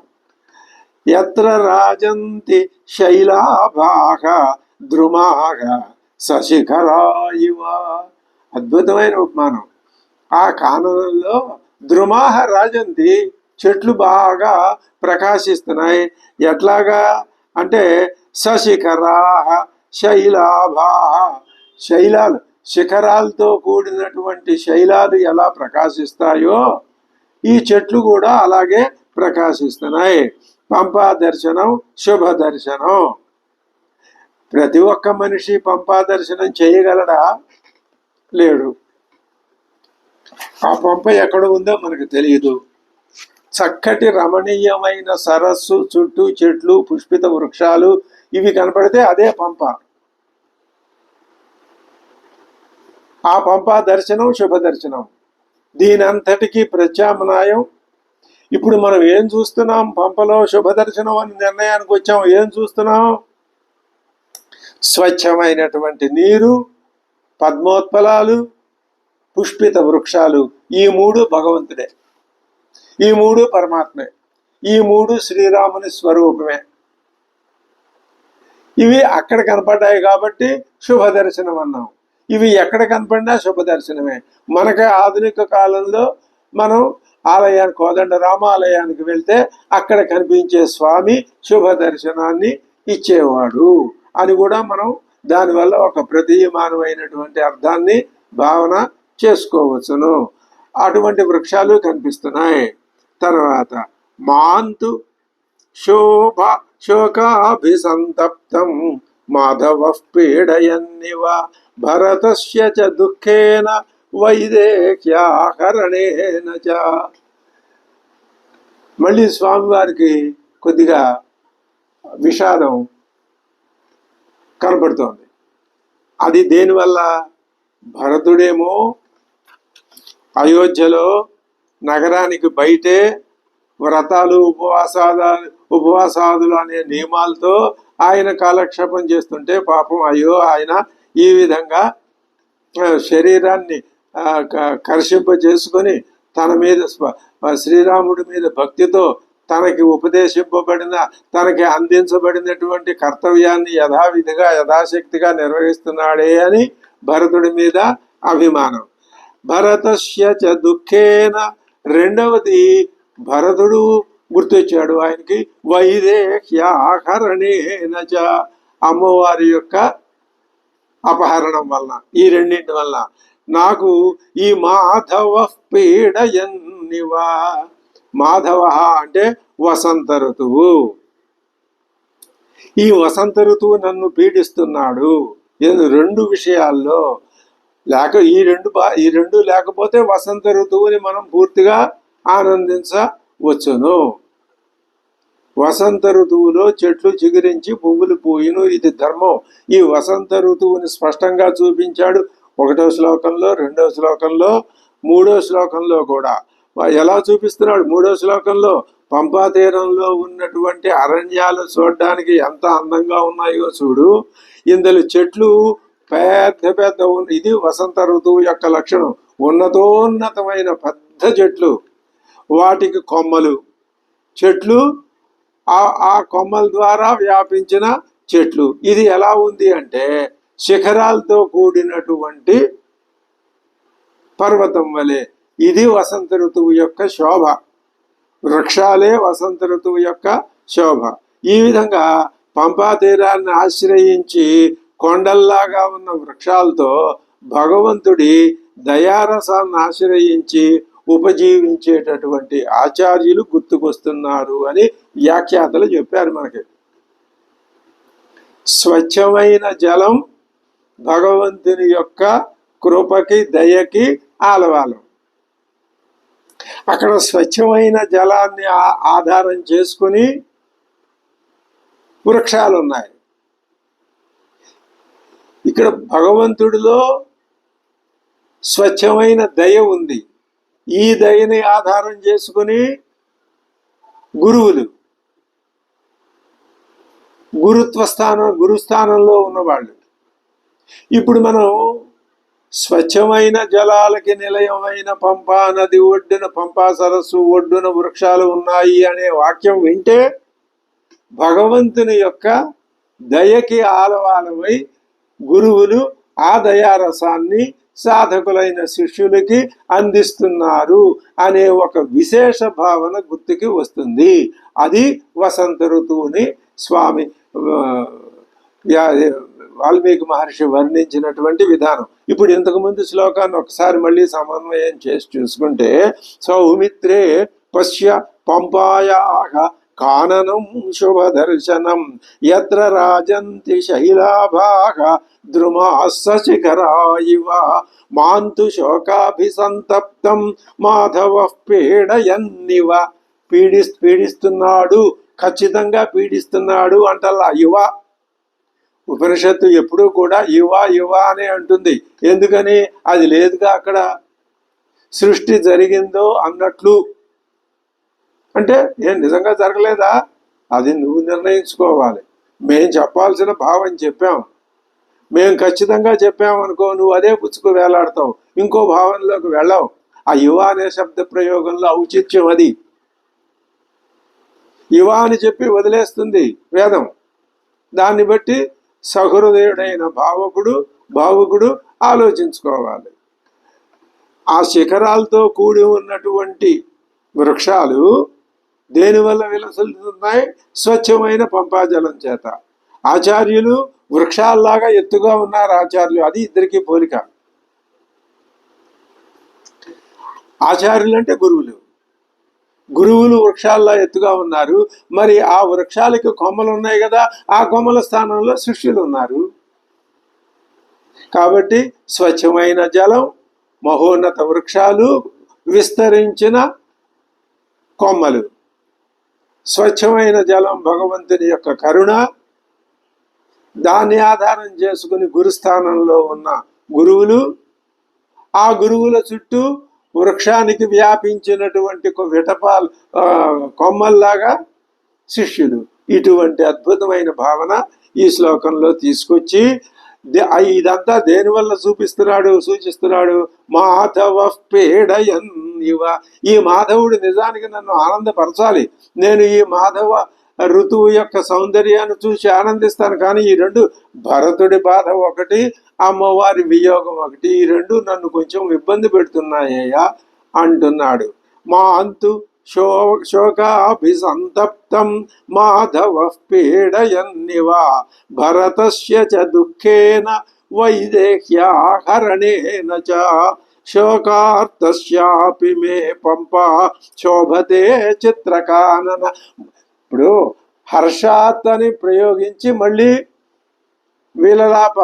ఎత్ర రాజంతి శైలాభాగ ద్రుమాగ శశిఖరాయివ. అద్భుతమైన ఉపమానం. ఆ కాననంలో ద్రుమాహ రాజంతి, చెట్లు బాగా ప్రకాశిస్తున్నాయి. ఎట్లాగా అంటే శశిఖరాహ శైలాభాహ, శైలాలు, శిఖరాలతో కూడినటువంటి శైలాలు ఎలా ప్రకాశిస్తాయో ఈ చెట్లు కూడా అలాగే ప్రకాశిస్తున్నాయి. పంపా దర్శనం శుభ దర్శనం. ప్రతి ఒక్క మనిషి పంపా దర్శనం చేయగలడా? లేడు. ఆ పంప ఎక్కడ ఉందో మనకు తెలియదు. చక్కటి రమణీయమైన సరస్సు చుట్టూ చెట్లు, పుష్పిత వృక్షాలు ఇవి కనపడితే అదే పంప. ఆ పంపా దర్శనం శుభ దర్శనం. దీనంతటికీ ప్రత్యామ్నాయం ఇప్పుడు మనం ఏం చూస్తున్నాం? పంపలో శుభ దర్శనం అని నిర్ణయానికి వచ్చాం. ఏం చూస్తున్నాం? స్వచ్ఛమైనటువంటి నీరు, పద్మోత్పలాలు, పుష్పిత వృక్షాలు. ఈ మూడు భగవంతుడే, ఈ మూడు పరమాత్మే, ఈ మూడు శ్రీరాముని స్వరూపమే. ఇవి అక్కడ కనపడ్డాయి కాబట్టి శుభ దర్శనం అన్నాం. ఇవి ఎక్కడ కనపడినా శుభ దర్శనమే. మనకి ఆధునిక కాలంలో మనం కోదండ రామాలయానికి వెళ్తే అక్కడ కనిపించే స్వామి శుభ దర్శనాన్ని ఇచ్చేవాడు అని కూడా మనం దానివల్ల ఒక ప్రతీయమానమైనటువంటి అర్థాన్ని భావన చేసుకోవచ్చును. అటువంటి వృక్షాలు కనిపిస్తున్నాయి. తర్వాత మాంతు శోకాభిసంతప్తం మాధవ పీడయన్నివ భరతస్య చ దుఃఖేన వైదేహ్యాహరణేన చ. మళ్ళీ స్వామివారికి కొద్దిగా విషాదం కనపడుతోంది. అది దేనివల్ల? భరతుడేమో అయోధ్యలో నగరానికి బయటే వ్రతాలు, ఉపవాసాదులు అనే నియమాలతో ఆయన కాలక్షేపం చేస్తుంటే పాపం అయ్యో ఆయన ఈ విధంగా శరీరాన్ని కర్షింపజేసుకొని తన మీద శ్రీరాముడి మీద భక్తితో తనకి ఉపదేశింపబడిన, తనకి అందించబడినటువంటి కర్తవ్యాన్ని యథావిధిగా యథాశక్తిగా నిర్వహిస్తున్నాడే అని భరతుడి మీద అభిమానం. భరతస్య చ దుఃఖేన, రెండవది భరతుడు గుర్తొచ్చాడు ఆయనకి. వైదేహ్యాహరణేన చ, అమ్మవారి యొక్క అపహరణం వలన, ఈ రెండింటి వల్ల నాకు ఈ మాధవ పీడయన్నివా. మాధవ అంటే వసంత ఋతువు. ఈ వసంత ఋతువు నన్ను పీడిస్తున్నాడు. రెండు విషయాల్లో ఈ రెండు లేకపోతే వసంత ఋతువుని మనం పూర్తిగా ఆనందించవచ్చును. వసంత ఋతువులో చెట్లు చిగురించి పువ్వులు పూయును, ఇది ధర్మం. ఈ వసంత ఋతువుని స్పష్టంగా చూపించాడు 1వ శ్లోకంలో, 2వ శ్లోకంలో, 3వ శ్లోకంలో కూడా. ఎలా చూపిస్తున్నాడు? 3వ శ్లోకంలో పంపా తీరంలో ఉన్నటువంటి అరణ్యాలు చూడడానికి ఎంత అందంగా ఉన్నాయో చూడు. ఇందులో చెట్లు పెద్ద పెద్ద, ఇది వసంత ఋతువు యొక్క లక్షణం. ఉన్నతోన్నతమైన పెద్ద చెట్లు, వాటికి కొమ్మలు, చెట్లు ఆ కొమ్మల ద్వారా వ్యాపించిన చెట్లు. ఇది ఎలా ఉంది అంటే శిఖరాలతో కూడినటువంటి పర్వతం వలె. ఇది వసంత ఋతువు యొక్క శోభ. వృక్షాలే వసంత ఋతువు యొక్క శోభ. ఈ విధంగా పంపా తీరాన్ని ఆశ్రయించి కొండల్లాగా ఉన్న వృక్షాలతో భగవంతుడి దయారసాన్ని ఆశ్రయించి ఉపజీవించేటటువంటి ఆచార్యులు గుర్తుకొస్తున్నారు అని వ్యాఖ్యాతలు చెప్పారు మనకి. స్వచ్ఛమైన జలం భగవంతుని యొక్క కృపకి, దయకి ఆలవాలం. అక్కడ స్వచ్ఛమైన జలాన్ని ఆధారం చేసుకుని వృక్షాలు ఉన్నాయి. ఇక్కడ భగవంతుడిలో స్వచ్ఛమైన దయ ఉంది. ఈ దయని ఆధారం చేసుకుని గురువులు, గురుస్థానంలో ఉన్నవాళ్ళు. ఇప్పుడు మనం స్వచ్ఛమైన జలాలకి నిలయమైన పంపా నది ఒడ్డున, పంపా సరస్సు ఒడ్డున వృక్షాలు ఉన్నాయి అనే వాక్యం వింటే భగవంతుని యొక్క దయకి ఆలవాలమై గురువులు ఆ దయారసాన్ని సాధకులైన శిష్యులకి అందిస్తున్నారు అనే ఒక విశేష భావన గుర్తుకి వస్తుంది. అది వసంత ఋతువుని స్వామి వాల్మీకి మహర్షి వర్ణించినటువంటి విధానం. ఇప్పుడు ఇంతకుముందు శ్లోకాన్ని ఒకసారి మళ్ళీ సమన్వయం చేసి చూసుకుంటే, సౌమిత్రే పశ్య పంపాయాః కాననం శుభదర్శనం యత్ర రాజంతి శైలాభాః ద్రుమాః శిఖరా ఇవ మాంతు శోకాభిసంతప్తం మాధవః పీడయన్నివ. పీడిస్తున్నాడు, ఖచ్చితంగా పీడిస్తున్నాడు అంటల్లా. యువ ఉపనిషత్తు ఎప్పుడూ కూడా యువ అనే అంటుంది. ఎందుకని? అది లేదుగా అక్కడ. సృష్టి జరిగిందో అన్నట్లు అంటే ఏం నిజంగా జరగలేదా? అది నువ్వు నిర్ణయించుకోవాలి. మేం చెప్పాల్సిన భావం చెప్పాం, మేం ఖచ్చితంగా చెప్పామనుకో, నువ్వు అదే పుచ్చుకు వేలాడతావు, ఇంకో భావనలోకి వెళ్ళావు. ఆ యువ అనే శబ్ద ప్రయోగంలో ఔచిత్యం అది. యువ అని చెప్పి వదిలేస్తుంది వేదం. దాన్ని బట్టి సహృదయుడైన భావుకుడు ఆలోచించుకోవాలి. ఆ శిఖరాలతో కూడి ఉన్నటువంటి వృక్షాలు దేనివల్ల విలసిల్లుతున్నాయి? స్వచ్ఛమైన పంపాజలం చేత. ఆచార్యులు వృక్షాల్లాగా ఎత్తుగా ఉన్నారు ఆచార్యులు. అది ఇద్దరికి పోలిక. ఆచార్యులు అంటే గురువులు వృక్షాల్లా ఎత్తుగా ఉన్నారు. మరి ఆ వృక్షాలకి కొమ్మలు ఉన్నాయి కదా, ఆ కొమ్మల స్థానంలో శిష్యులు ఉన్నారు. కాబట్టి స్వచ్ఛమైన జలం, మహోన్నత వృక్షాలు, విస్తరించిన కొమ్మలు. స్వచ్ఛమైన జలం భగవంతుని యొక్క కరుణ, దాన్ని ఆధారం చేసుకుని గురుస్థానంలో ఉన్న గురువులు, ఆ గురువుల చుట్టూ వృక్షానికి వ్యాపించినటువంటి కొమ్మల్లాగా శిష్యులు. ఇటువంటి అద్భుతమైన భావన ఈ శ్లోకంలో తీసుకొచ్చి ఇదంతా దేనివల్ల సూచిస్తున్నాడు? మాధవ పీడయన్ ఇవ. ఈ మాధవుడు నిజానికి నన్ను ఆనందపరచాలి. నేను ఈ మాధవ ఋతువు యొక్క సౌందర్యాన్ని చూసి ఆనందిస్తాను. కానీ ఈ రెండు, భరతుడి బాధ ఒకటి, అమ్మవారి వియోగం ఒకటి, ఈ రెండు నన్ను కొంచెం ఇబ్బంది పెడుతున్నాయ్యా అంటున్నాడు. మా అంతు శోకాభిసంతప్తం మాధవ పీడయన్నివ భరతస్య చ దుఃఖేన వైదేహ్యాహరణేన చ శోకార్తస్యాపి మే పంపా శోభతే చిత్రకానన. ఇప్పుడు హర్షాత్ అని ప్రయోగించి మళ్ళీ వీలలాప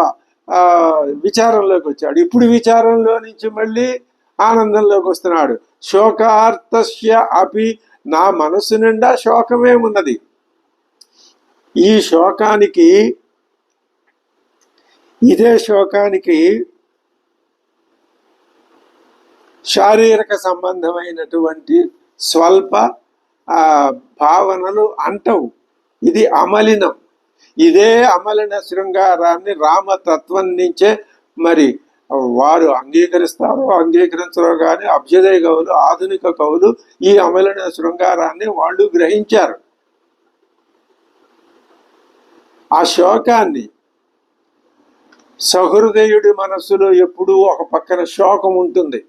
విచారంలోకి వచ్చాడు. ఇప్పుడు విచారంలో నుంచి మళ్ళీ ఆనందంలోకి వస్తున్నాడు. శోకార్తస్య అపి, నా మనసు నిండా శోకమే ఉన్నది. ఈ శోకానికి, ఇదే శోకానికి శారీరక సంబంధమైనటువంటి స్వల్ప భావనలు అంటవు. ఇది అమలినం. ఇదే అమలిన శృంగారాన్ని రామతత్వం నుంచే మరి వారు అంగీకరించరో కానీ అభ్యుదయ కవులు, ఆధునిక కవులు ఈ అమలిన శృంగారాన్ని వాళ్ళు గ్రహించారు. ఆ శోకాన్ని, సహృదయుడి మనస్సులో ఎప్పుడూ ఒక పక్కన శోకం ఉంటుంది.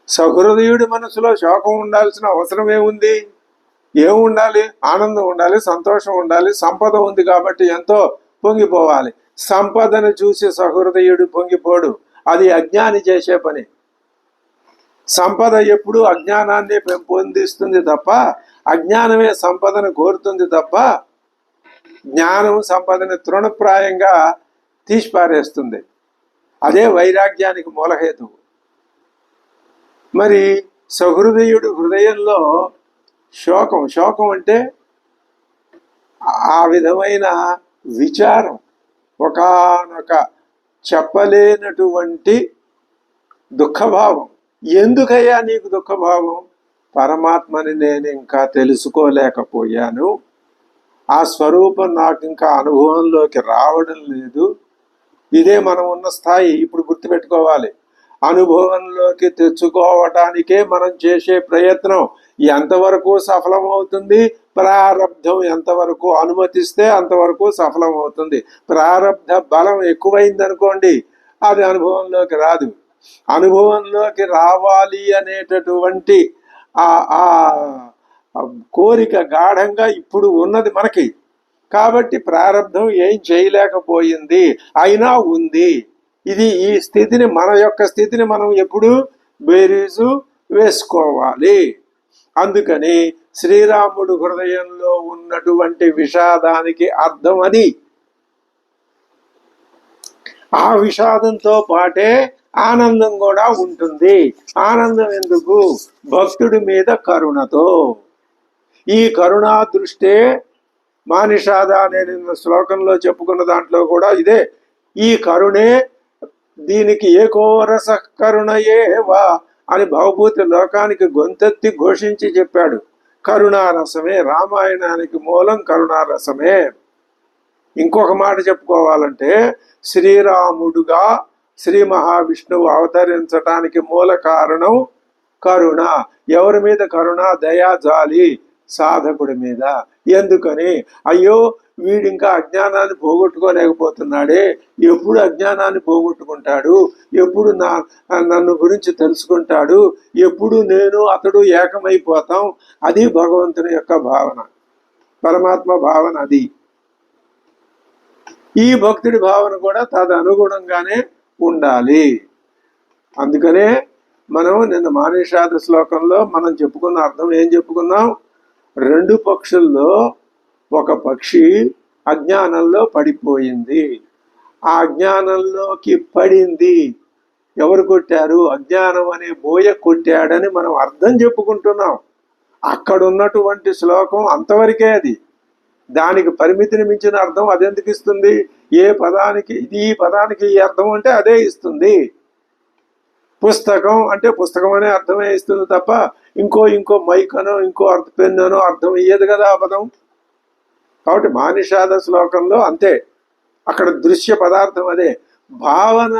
సహృదయుడి మనసులో శోకం ఉండాల్సిన అవసరం ఏముంది? ఏముండాలి? ఆనందం ఉండాలి, సంతోషం ఉండాలి. సంపద ఉంది కాబట్టి ఎంతో పొంగిపోవాలి. సంపదను చూసి సహృదయుడు పొంగిపోడు, అది అజ్ఞాని చేసే పని. సంపద ఎప్పుడు అజ్ఞానాన్ని పెంపొందిస్తుంది తప్ప, అజ్ఞానమే సంపదను కోరుతుంది తప్ప, జ్ఞానం సంపదని తృణప్రాయంగా తీసిపారేస్తుంది. అదే వైరాగ్యానికి మూలహేతువు. మరి సహృదయుడు హృదయంలో శోకం అంటే ఆ విధమైన విచారం, ఒకానొక చెప్పలేనటువంటి దుఃఖభావం. ఎందుకయ్యా నీకు దుఃఖభావం? పరమాత్మని నేను ఇంకా తెలుసుకోలేకపోయాను, ఆ స్వరూపం నాకు ఇంకా అనుభవంలోకి రావడం లేదు. ఇదే మనం ఉన్న స్థాయి. ఇప్పుడు గుర్తుపెట్టుకోవాలి, అనుభవంలోకి తెచ్చుకోవటానికే మనం చేసే ప్రయత్నం ఎంతవరకు సఫలమవుతుంది, ప్రారబ్ధం ఎంతవరకు అనుమతిస్తే అంతవరకు సఫలమవుతుంది. ప్రారబ్ధ బలం ఎక్కువైందనుకోండి, అది అనుభవంలోకి రాదు. అనుభవంలోకి రావాలి అనేటటువంటి ఆ కోరిక గాఢంగా ఇప్పుడు ఉన్నది మనకి. కాబట్టి ప్రారబ్ధం ఏం చేయలేకపోయింది, అయినా ఉంది. ఈ స్థితిని, మన యొక్క స్థితిని మనం ఎప్పుడు బేరీజు వేసుకోవాలి. అందుకని శ్రీరాముడు హృదయంలో ఉన్నటువంటి విషాదానికి అర్థం అది. ఆ విషాదంతో పాటే ఆనందం కూడా ఉంటుంది. ఆనందం ఎందుకు? భక్తుడి మీద కరుణతో. ఈ కరుణా దృష్టే మానిషాద అనే నిన్న శ్లోకంలో చెప్పుకున్న దాంట్లో కూడా ఇదే. ఈ కరుణే, దీనికి ఏకోరస కరుణయేవా అని భవభూతి లోకానికి గొంతెత్తి ఘోషించి చెప్పాడు. కరుణారసమే, రామాయణానికి మూలం కరుణారసమే. ఇంకొక మాట చెప్పుకోవాలంటే, శ్రీరాముడుగా శ్రీ మహావిష్ణువు అవతరించటానికి మూల కారణం కరుణ. ఎవరి మీద కరుణ? దయా, జాలి సాధకుడి మీద. ఎందుకని? అయ్యో వీడింకా అజ్ఞానాన్ని పోగొట్టుకోలేకపోతున్నాడే, ఎప్పుడు అజ్ఞానాన్ని పోగొట్టుకుంటాడు, ఎప్పుడు నన్ను గురించి తెలుసుకుంటాడు, ఎప్పుడు నేను అతడు ఏకమైపోతాం. అది భగవంతుని యొక్క భావన, పరమాత్మ భావన అది. ఈ భక్తుడి భావన కూడా తదనుగుణంగానే ఉండాలి. అందుకనే మనం నిన్న మానిషాద శ్లోకంలో మనం చెప్పుకున్న అర్థం ఏం చెప్పుకున్నాం? రెండు పక్షుల్లో ఒక పక్షి అజ్ఞానంలో పడిపోయింది. ఆ అజ్ఞానంలోకి పడింది. ఎవరు కొట్టారు? అజ్ఞానం అనే బోయ కొట్టాడని మనం అర్థం చెప్పుకుంటున్నాం. అక్కడున్నటువంటి శ్లోకం అంతవరకే అది. దానికి పరిమితిని మించిన అర్థం అదెందుకు ఇస్తుంది? ఏ పదానికి ఈ పదానికి ఈ అర్థం అంటే అదే ఇస్తుంది. పుస్తకం అంటే పుస్తకం అనే అర్థమే ఇస్తుంది తప్ప ఇంకో మైక్ అనో ఇంకో పెన్ననో అర్థం ఇయ్యదు కదా ఆ పదం. కాబట్టి మానిషాద శ్లోకంలో అంతే, అక్కడ దృశ్య పదార్థం అదే. భావన,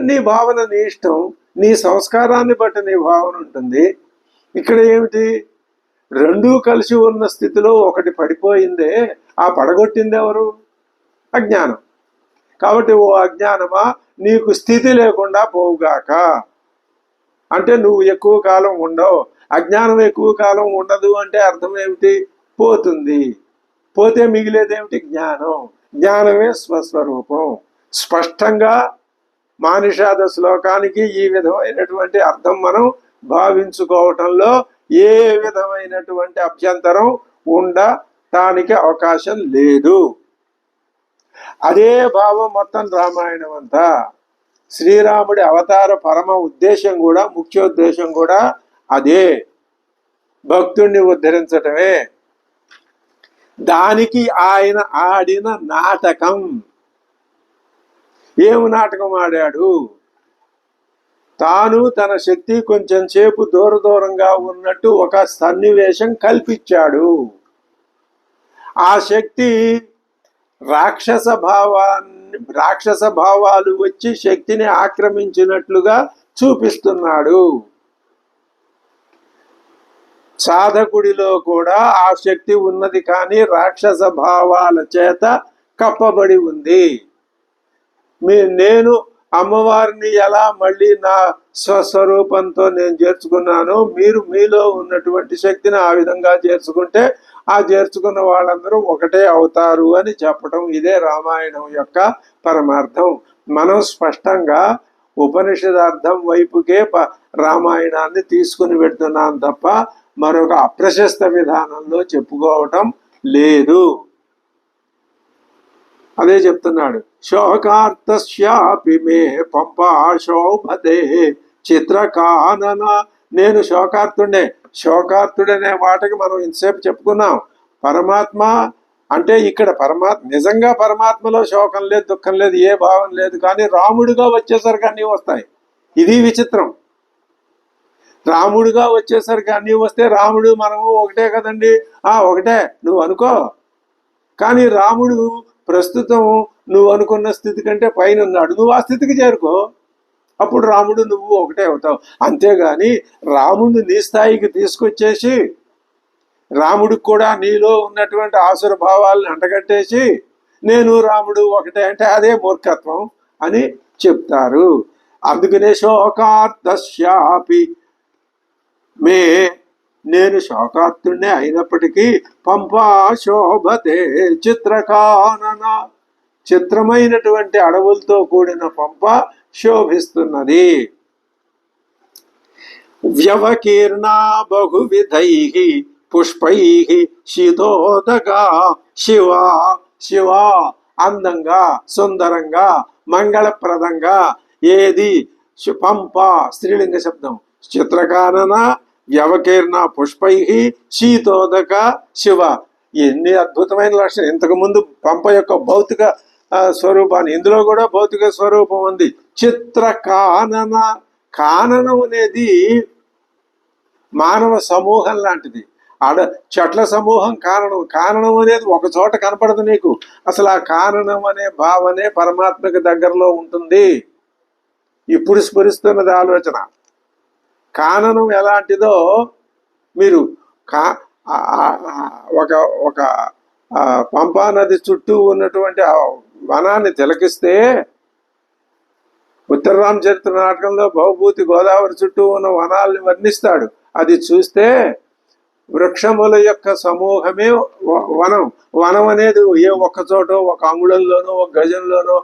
నీ భావన నీ ఇష్టం, నీ సంస్కారాన్ని బట్టి నీ భావన ఉంటుంది. ఇక్కడ ఏమిటి? రెండూ కలిసి ఉన్న స్థితిలో ఒకటి పడిపోయిందే, ఆ పడగొట్టింది ఎవరు? అజ్ఞానం. కాబట్టి ఓ అజ్ఞానమా, నీకు స్థితి లేకుండా పోవుగాక. అంటే నువ్వు ఎక్కువ కాలం ఉండవు. అజ్ఞానం ఎక్కువ కాలం ఉండదు అంటే అర్థం ఏమిటి? పోతుంది. పోతే మిగిలేదేమిటి? జ్ఞానం. జ్ఞానమే స్వస్వరూపం. స్పష్టంగా మానిషాద శ్లోకానికి ఈ విధమైనటువంటి అర్థం మనం భావించుకోవటంలో ఏ విధమైనటువంటి అభ్యంతరం ఉండటానికి అవకాశం లేదు. అదే భావం మొత్తం రామాయణం అంతా. శ్రీరాముడి అవతార పరమ ఉద్దేశం కూడా, ముఖ్యోద్దేశం కూడా అదే, భక్తుణ్ణి ఉద్ధరించటమే. దానికి ఆయన ఆడిన నాటకం. ఏమి నాటకం ఆడాడు? తాను తన శక్తి కొంచెం సేపు దూరంగా ఉన్నట్టు ఒక సన్నివేశం కల్పించాడు. ఆ శక్తి రాక్షస భావాలు వచ్చి శక్తిని ఆక్రమించినట్లుగా చూపిస్తున్నాడు. సాధకుడిలో కూడా ఆ శక్తి ఉన్నది, కానీ రాక్షస భావాల చేత కప్పబడి ఉంది. నేను అమ్మవారిని ఎలా మళ్ళీ నా స్వస్వరూపంతో నేను చేర్చుకున్నాను, మీరు మీలో ఉన్నటువంటి శక్తిని ఆ విధంగా చేర్చుకుంటే ఆ చేర్చుకున్న వాళ్ళందరూ ఒకటే అవుతారు అని చెప్పడం, ఇదే రామాయణం యొక్క పరమార్థం. మనం స్పష్టంగా ఉపనిషదార్థం వైపుకే రామాయణాన్ని తీసుకుని పెడుతున్నాం తప్ప మరొక అప్రశస్త విధానంలో చెప్పుకోవటం లేదు. అదే చెప్తున్నాడు. శోకార్తస్యాపి మే పంపా శోభతే చిత్రకానన. నేను శోకార్తుడే. శోకార్తుడనే మాటకి మనం ఇంతసేపు చెప్పుకున్నాం. పరమాత్మ అంటే ఇక్కడ నిజంగా పరమాత్మలో శోకం లేదు, దుఃఖం లేదు, ఏ భావం లేదు. కానీ రాముడిగా వచ్చేసరికి అన్నీ వస్తాయి. ఇది విచిత్రం. రాముడుగా వచ్చేసరికి అన్నీ వస్తే రాముడు మనము ఒకటే కదండి. ఒకటే నువ్వు అనుకో, కానీ రాముడు ప్రస్తుతం నువ్వు అనుకున్న స్థితి కంటే పైన ఉన్నాడు. నువ్వు ఆ స్థితికి చేరుకో, అప్పుడు రాముడు నువ్వు ఒకటే అవుతావు. అంతేగాని రాముడిని నీ స్థాయికి తీసుకొచ్చేసి రాముడికి కూడా నీలో ఉన్నటువంటి ఆసుర భావాలను అంటగట్టేసి నేను రాముడు ఒకటే అంటే అదే మూర్ఖత్వం అని చెప్తారు. అందుకనే శోకార్తశ్యాపి మే, నేను శోకార్తుడినే అయినప్పటికీ పంపా శోభతే చిత్రకానన, చిత్రమైనటువంటి అడవులతో కూడిన పంప శోభిస్తున్నది. వ్యవకీర్ణా బహువిధై పుష్పై శీతోదగా శివ, శివ అందంగా సుందరంగా మంగళప్రదంగా ఏది పంప స్త్రీలింగ శబ్దం. చిత్రకానన వ్యవకీర్ణ పుష్పై శీతోదక శివ, ఎన్ని అద్భుతమైన లక్షణం. ఇంతకుముందు పంప యొక్క భౌతిక స్వరూపాన్ని, ఇందులో కూడా భౌతిక స్వరూపం ఉంది. చిత్రకానన, కాననం అనేది మానవ సమూహం లాంటిది. చెట్ల సమూహం కారణం. కారణం అనేది ఒక చోట కనపడదు నీకు. అసలు ఆ కారణం అనే భావనే పరమాత్మకి దగ్గరలో ఉంటుంది. ఇప్పుడు స్ఫురిస్తున్నది ఆలోచన. కాననం ఎలాంటిదో మీరు ఒక పంపా నది చుట్టూ ఉన్నటువంటి వనాన్ని తిలకిస్తే, ఉత్తర రామచరిత్ర నాటకంలో భవభూతి గోదావరి చుట్టూ ఉన్న వనాల్ని వర్ణిస్తాడు. అది చూస్తే వృక్షముల యొక్క సమూహమే వనం. వనం అనేది ఏ ఒక్క చోట ఒక అంగుళంలోనో ఒక గజంలోనో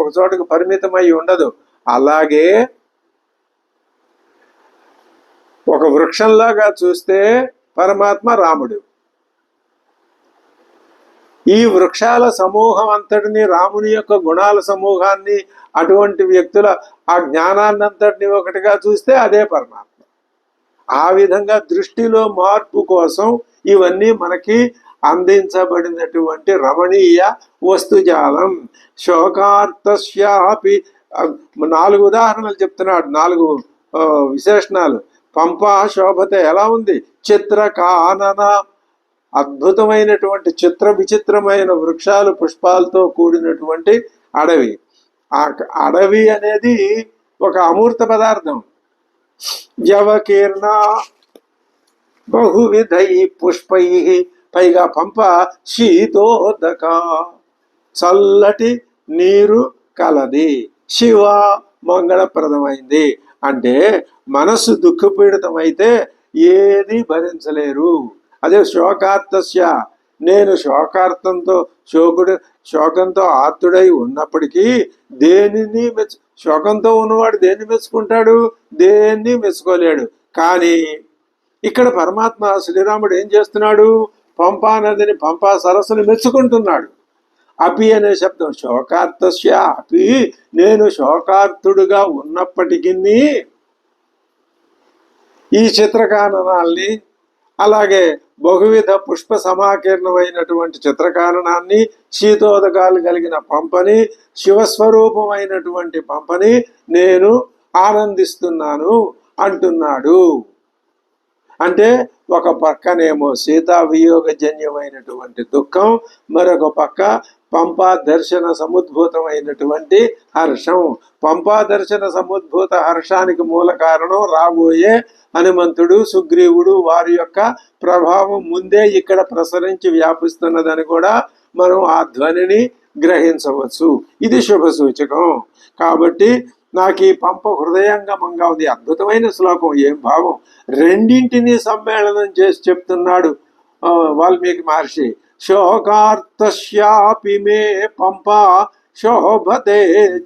ఒక చోటకు పరిమితమై ఉండదు. అలాగే ఒక వృక్షంలాగా చూస్తే పరమాత్మ రాముడు. ఈ వృక్షాల సమూహం అంతటిని, రాముని యొక్క గుణాల సమూహాన్ని, అటువంటి వ్యక్తుల ఆ జ్ఞానాన్ని అంతటిని ఒకటిగా చూస్తే అదే పరమాత్మ. ఆ విధంగా దృష్టిలో మార్పు కోసం ఇవన్నీ మనకి అందించబడినటువంటి రమణీయ వస్తుజాలం. శోకార్తస్యాపి 4 ఉదాహరణలు చెప్తున్నాడు, 4 విశేషణాలు. పంపా శోభత ఎలా ఉంది? చిత్రకానన, అద్భుతమైనటువంటి చిత్ర విచిత్రమైన వృక్షాలు పుష్పాలతో కూడినటువంటి అడవి. ఆ అడవి అనేది ఒక అమూర్త పదార్థం. వ్యవకీర్ణ బహువిధై పుష్పై, పైగా పంప శీతోదక, చల్లటి నీరు కలది. శివ, మంగళప్రదమైంది. అంటే మనస్సు దుఃఖపీడితమైతే ఏది భరించలేరు. అదే శోకార్తస్య, నేను శోకంతో ఆర్తుడై ఉన్నప్పటికీ దేనిని శోకంతో ఉన్నవాడు దేన్ని మెచ్చుకుంటాడు? దేన్ని మెచ్చుకోలేడు. కానీ ఇక్కడ పరమాత్మ శ్రీరాముడు ఏం చేస్తున్నాడు? పంపా నదిని, పంపా సరస్సుని మెచ్చుకుంటున్నాడు. అపి అనే శబ్దం శోకార్తస్య అపి, నేను శోకార్తుడుగా ఉన్నప్పటికీ ఈ చిత్రకాననాల్ని, అలాగే బహువిధ పుష్ప సమాకీర్ణమైనటువంటి చిత్రకారణాన్ని, శీతోదకాలు కలిగిన పంపని, శివస్వరూపమైనటువంటి పంపని నేను ఆనందిస్తున్నాను అంటున్నాడు. అంటే ఒక పక్కనేమో సీతావియోగజన్యమైనటువంటి దుఃఖం, మరొక పక్క పంపా దర్శన సముద్భూతమైనటువంటి హర్షం. పంపా దర్శన సముద్భూత హర్షానికి మూల కారణం రాబోయే హనుమంతుడు, సుగ్రీవుడు, వారి యొక్క ప్రభావం ముందే ఇక్కడ ప్రసరించి వ్యాపిస్తున్నదని కూడా మనం ఆ ధ్వనిని గ్రహించవచ్చు. ఇది శుభ సూచకం. కాబట్టి నాకు ఈ పంప హృదయంగమంగా ఉంది. అద్భుతమైన శ్లోకం. ఏం భావం! రెండింటినీ సమ్మేళనం చేసి చెప్తున్నాడు వాల్మీకి మహర్షి. శోకార్తస్యాపి మే పంప శోభతే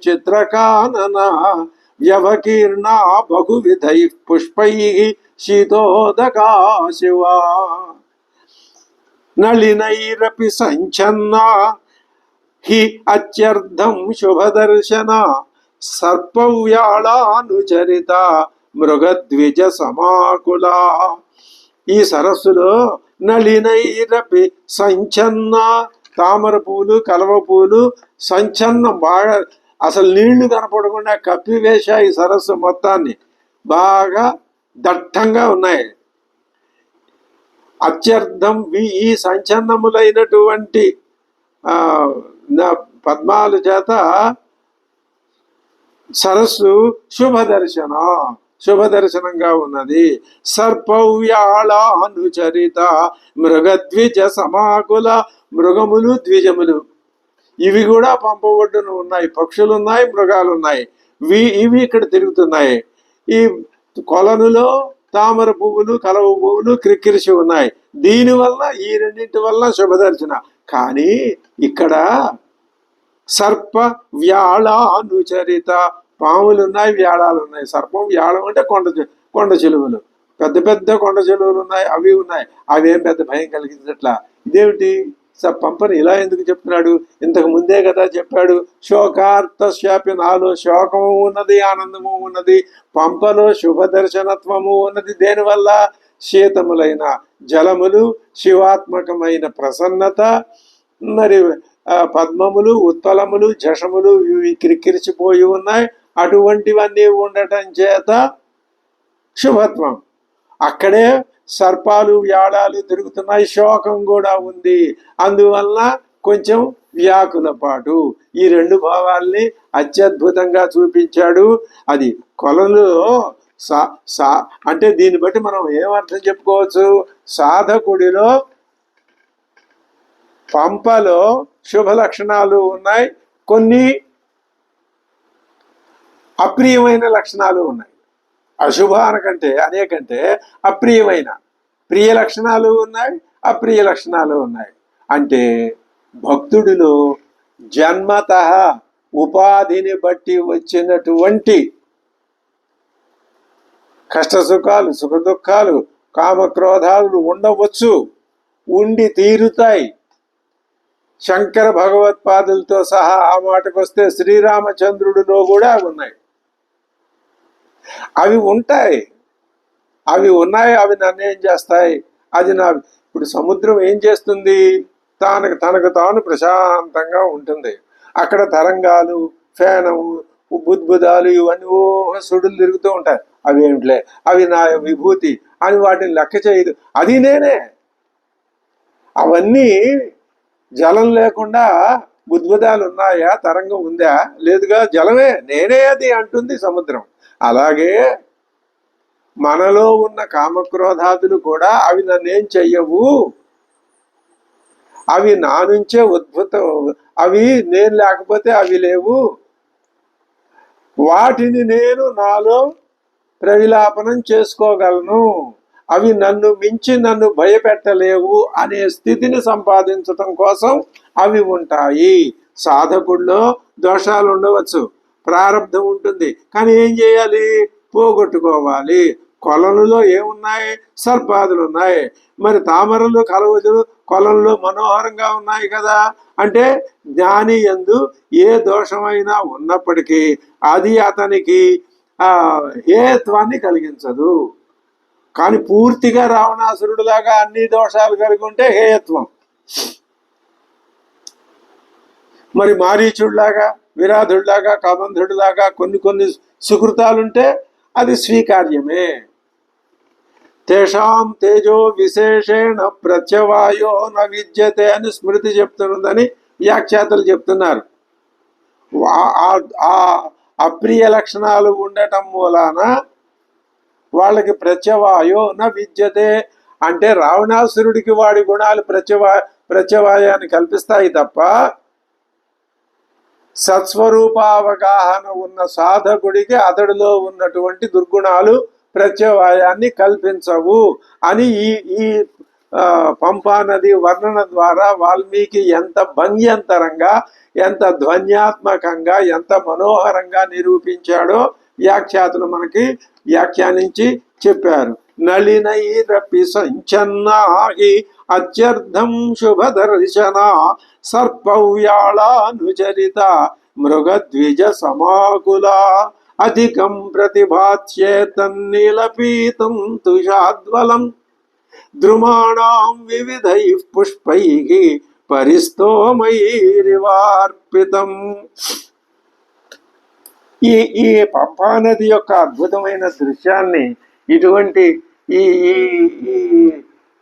చిత్రకానన, వ్యవకీర్ణ బహువిధై పుష్పై శీతోదకా శివ, నళినైరపి సంచన్నా హి అత్యర్థం శుభదర్శన, సర్పవ్యాళానుచరిత మృగద్విజ సమాకుల. ఈ సరస్సులో నళినైరపి సంచన్న, తామర పూలు, కలవ పూలు, సంచన్నం బాగా, అసలు నీళ్లు కనపడకుండా కప్పివేశా ఈ సరస్సు మొత్తాన్ని. బాగా దట్టంగా ఉన్నాయి. అత్యర్థం ఈ సంచన్నములైనటువంటి పద్మాల చేత సరస్సు శుభదర్శనంగా ఉన్నది. సర్పవ్యాళ అనుచరిత మృగద్విజ సమాకుల, మృగములు ద్విజములు ఇవి కూడా పంప ఒడ్డున ఉన్నాయి. పక్షులు ఉన్నాయి, మృగాలు ఉన్నాయి. ఇవి ఇక్కడ తిరుగుతున్నాయి. ఈ కొలనులో తామర పువ్వులు, కలవ పువ్వులు క్రిక్కిరిసి ఉన్నాయి. దీనివల్ల ఈ రెండింటి వల్ల శుభదర్శన. కానీ ఇక్కడ సర్ప వ్యాళ అనుచరిత, పాములు ఉన్నాయి, వ్యాళాలు ఉన్నాయి. సర్పం, వ్యాళం అంటే కొండ చెలువలు, పెద్ద పెద్ద కొండ చెలువలు ఉన్నాయి, అవి ఉన్నాయి. అవేం పెద్ద భయం కలిగించట్లా. ఇదేమిటి పంపని ఇలా ఎందుకు చెప్తున్నాడు? ఇంతకు ముందే కదా చెప్పాడు. శోకార్తశాపి, నాలో శోకము ఉన్నది, ఆనందము ఉన్నది. పంపలో శుభదర్శనత్వము ఉన్నది. దేనివల్ల? శీతములైన జలములు, శివాత్మకమైన ప్రసన్నత, మరి పద్మములు, ఉత్పలములు, జషములు ఇవి క్రిక్కిరిచిపోయి ఉన్నాయి. అటువంటివన్నీ ఉండటం చేత శుభత్వం. అక్కడే సర్పాలు, వ్యాళాలు తిరుగుతున్నాయి. శోకం కూడా ఉంది. అందువల్ల కొంచెం వ్యాకులపాటు. ఈ రెండు భావాల్ని అత్యద్భుతంగా చూపించాడు. అది కొలలో అంటే దీన్ని బట్టి మనం ఏమర్థం చెప్పుకోవచ్చు? సాధకుడిలో పంపలో శుభ లక్షణాలు ఉన్నాయి, కొన్ని అప్రియమైన లక్షణాలు ఉన్నాయి. అశుభానికంటే అనేకంటే అప్రియమైన, ప్రియ లక్షణాలు ఉన్నాయి, అప్రియ లక్షణాలు ఉన్నాయి. అంటే భక్తుడిలో జన్మత ఉపాధిని బట్టి వచ్చినటువంటి కష్ట సుఖాలు, సుఖ దుఃఖాలు, కామక్రోధాలు ఉండవచ్చు, ఉండి తీరుతాయి. శంకర భగవత్పాదులతో సహా ఆ మాటకు వస్తే శ్రీరామచంద్రుడిలో కూడా ఉన్నాయి. అవి ఉంటాయి, అవి ఉన్నాయి. అవి నన్ను ఏం చేస్తాయి? అది ఇప్పుడు సముద్రం ఏం చేస్తుంది? తనకు తాను ప్రశాంతంగా ఉంటుంది. అక్కడ తరంగాలు, ఫేనము, బుద్బుదాలు ఇవన్నీ సుడులు తిరుగుతూ ఉంటాయి. అవి ఏమిట్లే, అవి నా విభూతి అని వాటిని లెక్క చేయదు. అది నేనే. అవన్నీ జలం లేకుండా బుద్బుదాలు ఉన్నాయా? తరంగం ఉందా? లేదుగా. జలమే, నేనే అది అంటుంది సముద్రం. అలాగే మనలో ఉన్న కామక్రోధాదులు కూడా అవి నన్నేం చెయ్యవు, అవి నా నుంచే ఉద్భుతం, అవి నేను లేకపోతే అవి లేవు, వాటిని నేను నాలో ప్రవిలాపనం చేసుకోగలను, అవి నన్ను మించి నన్ను భయపెట్టలేవు అనే స్థితిని సంపాదించటం కోసం అవి ఉంటాయి. సాధకుల్లో దోషాలు ఉండవచ్చు, ప్రారంధం ఉంటుంది, కానీ ఏం చేయాలి? పోగొట్టుకోవాలి. కొలనులో ఏమున్నాయి? సర్పాదులు ఉన్నాయి. మరి తామరలు, కలవజులు కొలంలో మనోహరంగా ఉన్నాయి కదా. అంటే జ్ఞాని యందు ఏ దోషమైనా ఉన్నప్పటికీ అది అతనికి హేత్వాన్ని కలిగించదు. కానీ పూర్తిగా రావణాసురుడిలాగా అన్ని దోషాలు కలిగి ఉంటే హేయత్వం. మరి మారీచుడిలాగా, విరాధుడిలాగా, కబంధుడిలాగా కొన్ని సుకృతాలుంటే అది స్వీకార్యమే. తేషాం తేజో విశేషేణ ప్రత్యవాయో న విద్యతే అని స్మృతి చెప్తున్నదని వ్యాఖ్యాతలు చెప్తున్నారు. ఆ అప్రియ లక్షణాలు ఉండటం మూలాన వాళ్ళకి ప్రత్యవాయో న విద్యతే అంటే రావణాసురుడికి వాడి గుణాలు ప్రత్యవాయాన్ని కల్పిస్తాయి తప్ప సత్స్వరూపావగాహన ఉన్న సాధకుడికి అతడిలో ఉన్నటువంటి దుర్గుణాలు ప్రత్యవాయాన్ని కల్పించవు అని ఈ పంపా నది వర్ణన ద్వారా వాల్మీకి ఎంత భంగ్యంతరంగా, ఎంత ధ్వన్యాత్మకంగా, ఎంత మనోహరంగా నిరూపించాడో వ్యాఖ్యాతులు మనకి వ్యాఖ్యానించి చెప్పారు. నళినైరపి సంచన్నాహి అత్యర్థం శుభదర్శన సర్పవ్యాళానుచరిత మృగద్విజ సమాకుల అధికం ప్రతిభాత్యేతన్నీలపీతం తుషాద్వలం ద్రుమాణాం వివిధైః పుష్పైః పరిస్తోమైరివార్పితం. ఈ పంపా నది యొక్క అద్భుతమైన దృశ్యాన్ని ఇటువంటి ఈ ఈ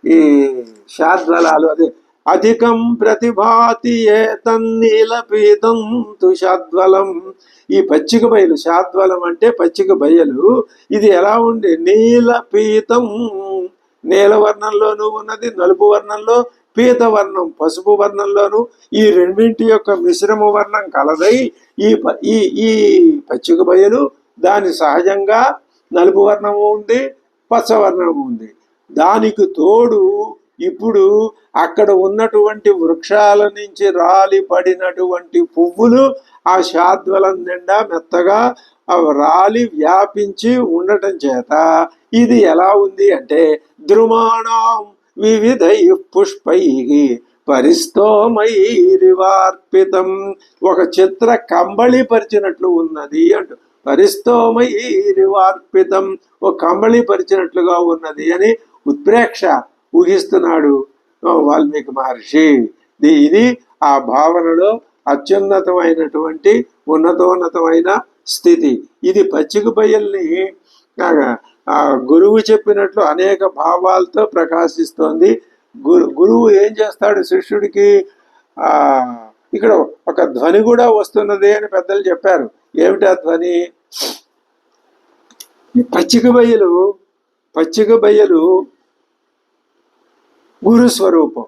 ఈ శాద్వలాలు అదే అధికం ప్రతిభాతి ఏతన్నీలపీతం తుషాద్వలం. ఈ పచ్చిక బయలు శాద్వలం అంటే పచ్చిక బయలు. ఇది ఎలా ఉండే నీలపీతం, నీల వర్ణంలోనూ ఉన్నది, నలుపు వర్ణంలో, పీత వర్ణం పసుపు వర్ణంలోను, ఈ రెండింటి యొక్క మిశ్రమ వర్ణం కలదై ఈ ఈ పచ్చిక బయలు దాని సహజంగా నలుపు వర్ణము ఉంది, పచ్చవర్ణము ఉంది. దానికి తోడు ఇప్పుడు అక్కడ ఉన్నటువంటి వృక్షాల నుంచి రాలి పడినటువంటి పువ్వులు ఆ శాద్వలం నిండా మెత్తగా రాలి వ్యాపించి ఉండటం చేత ఇది ఎలా ఉంది అంటే ద్రుమాణం వివిధై పుష్పై పరిస్తోమైరివార్పితం. ఒక చిత్ర కంబళి పరిచినట్లు ఉన్నది అంటూ పరిస్తోమైరివార్పితం, ఒక కంబళి పరిచినట్లుగా ఉన్నది అని ఉత్ప్రేక్ష ఊహిస్తున్నాడు వాల్మీకి మహర్షి. ఇది ఆ భావనలో అత్యున్నతమైనటువంటి ఉన్నతోన్నతమైన స్థితి. ఇది పచ్చిక బయల్ని గురువు చెప్పినట్లు అనేక భావాలతో ప్రకాశిస్తోంది. గురువు ఏం చేస్తాడు శిష్యుడికి? ఇక్కడ ఒక ధ్వని కూడా వస్తున్నది అని పెద్దలు చెప్పారు. ఏమిటి ఆ ధ్వని? పచ్చిక బయలు గురు స్వరూపం.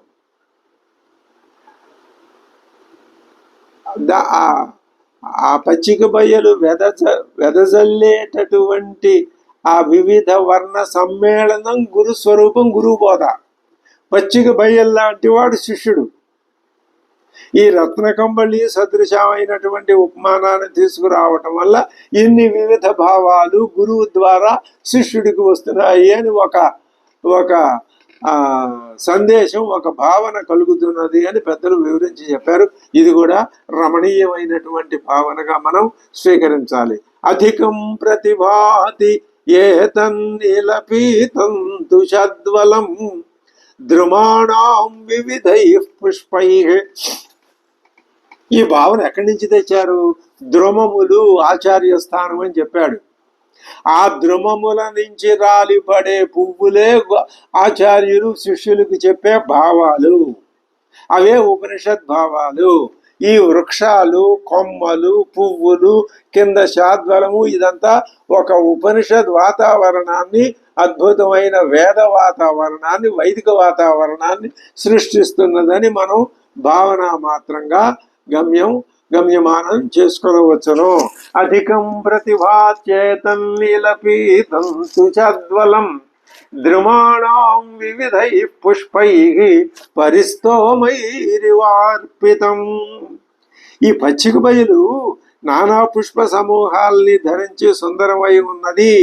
ఆ పచ్చిక బయలు వెదజల్లేటటువంటి ఆ వివిధ వర్ణ సమ్మేళనం గురు స్వరూపం, గురువు బోధ. పచ్చిక బయల్లాంటి వాడు శిష్యుడు. ఈ రత్నకంబళి సదృశమైనటువంటి ఉపమానాన్ని తీసుకురావటం వల్ల ఇన్ని వివిధ భావాలు గురువు ద్వారా శిష్యుడికి వస్తున్నాయి అని ఒక సందేశం, ఒక భావన కలుగుతున్నది అని పెద్దలు వివరించి చెప్పారు. ఇది కూడా రమణీయమైనటువంటి భావనగా మనం స్వీకరించాలి. అధికం ప్రతిభాతి ఏతన్నిలపీతం తుషద్వలం ద్రుమాణం వివిధై పుష్పై. ఈ భావన ఎక్కడి నుంచి తెచ్చారు? ద్రుమములు ఆచార్య స్థానం అని చెప్పాడు. ఆ ద్రుమముల నుంచి రాలిపడే పువ్వులే ఆచార్యులు శిష్యులకు చెప్పే భావాలు, అవే ఉపనిషత్ భావాలు. ఈ వృక్షాలు, కొమ్మలు, పువ్వులు, కింద శాద్వలము, ఇదంతా ఒక ఉపనిషత్ వాతావరణాన్ని, అద్భుతమైన వేద వాతావరణాన్ని, వైదిక వాతావరణాన్ని సృష్టిస్తున్నదని మనం భావన మాత్రంగా గమ్యమానం చేసుకోవచ్చును. అధికం ప్రతిభాచేతన్నిలపీతం తుషద్వలం ద్రుమాణం వివిధై పుష్పై పరిస్తోమైరివార్పితం. ఈ పచ్చిక బయలు నానా పుష్ప సమూహాల్ని ధరించి సుందరమై ఉన్నది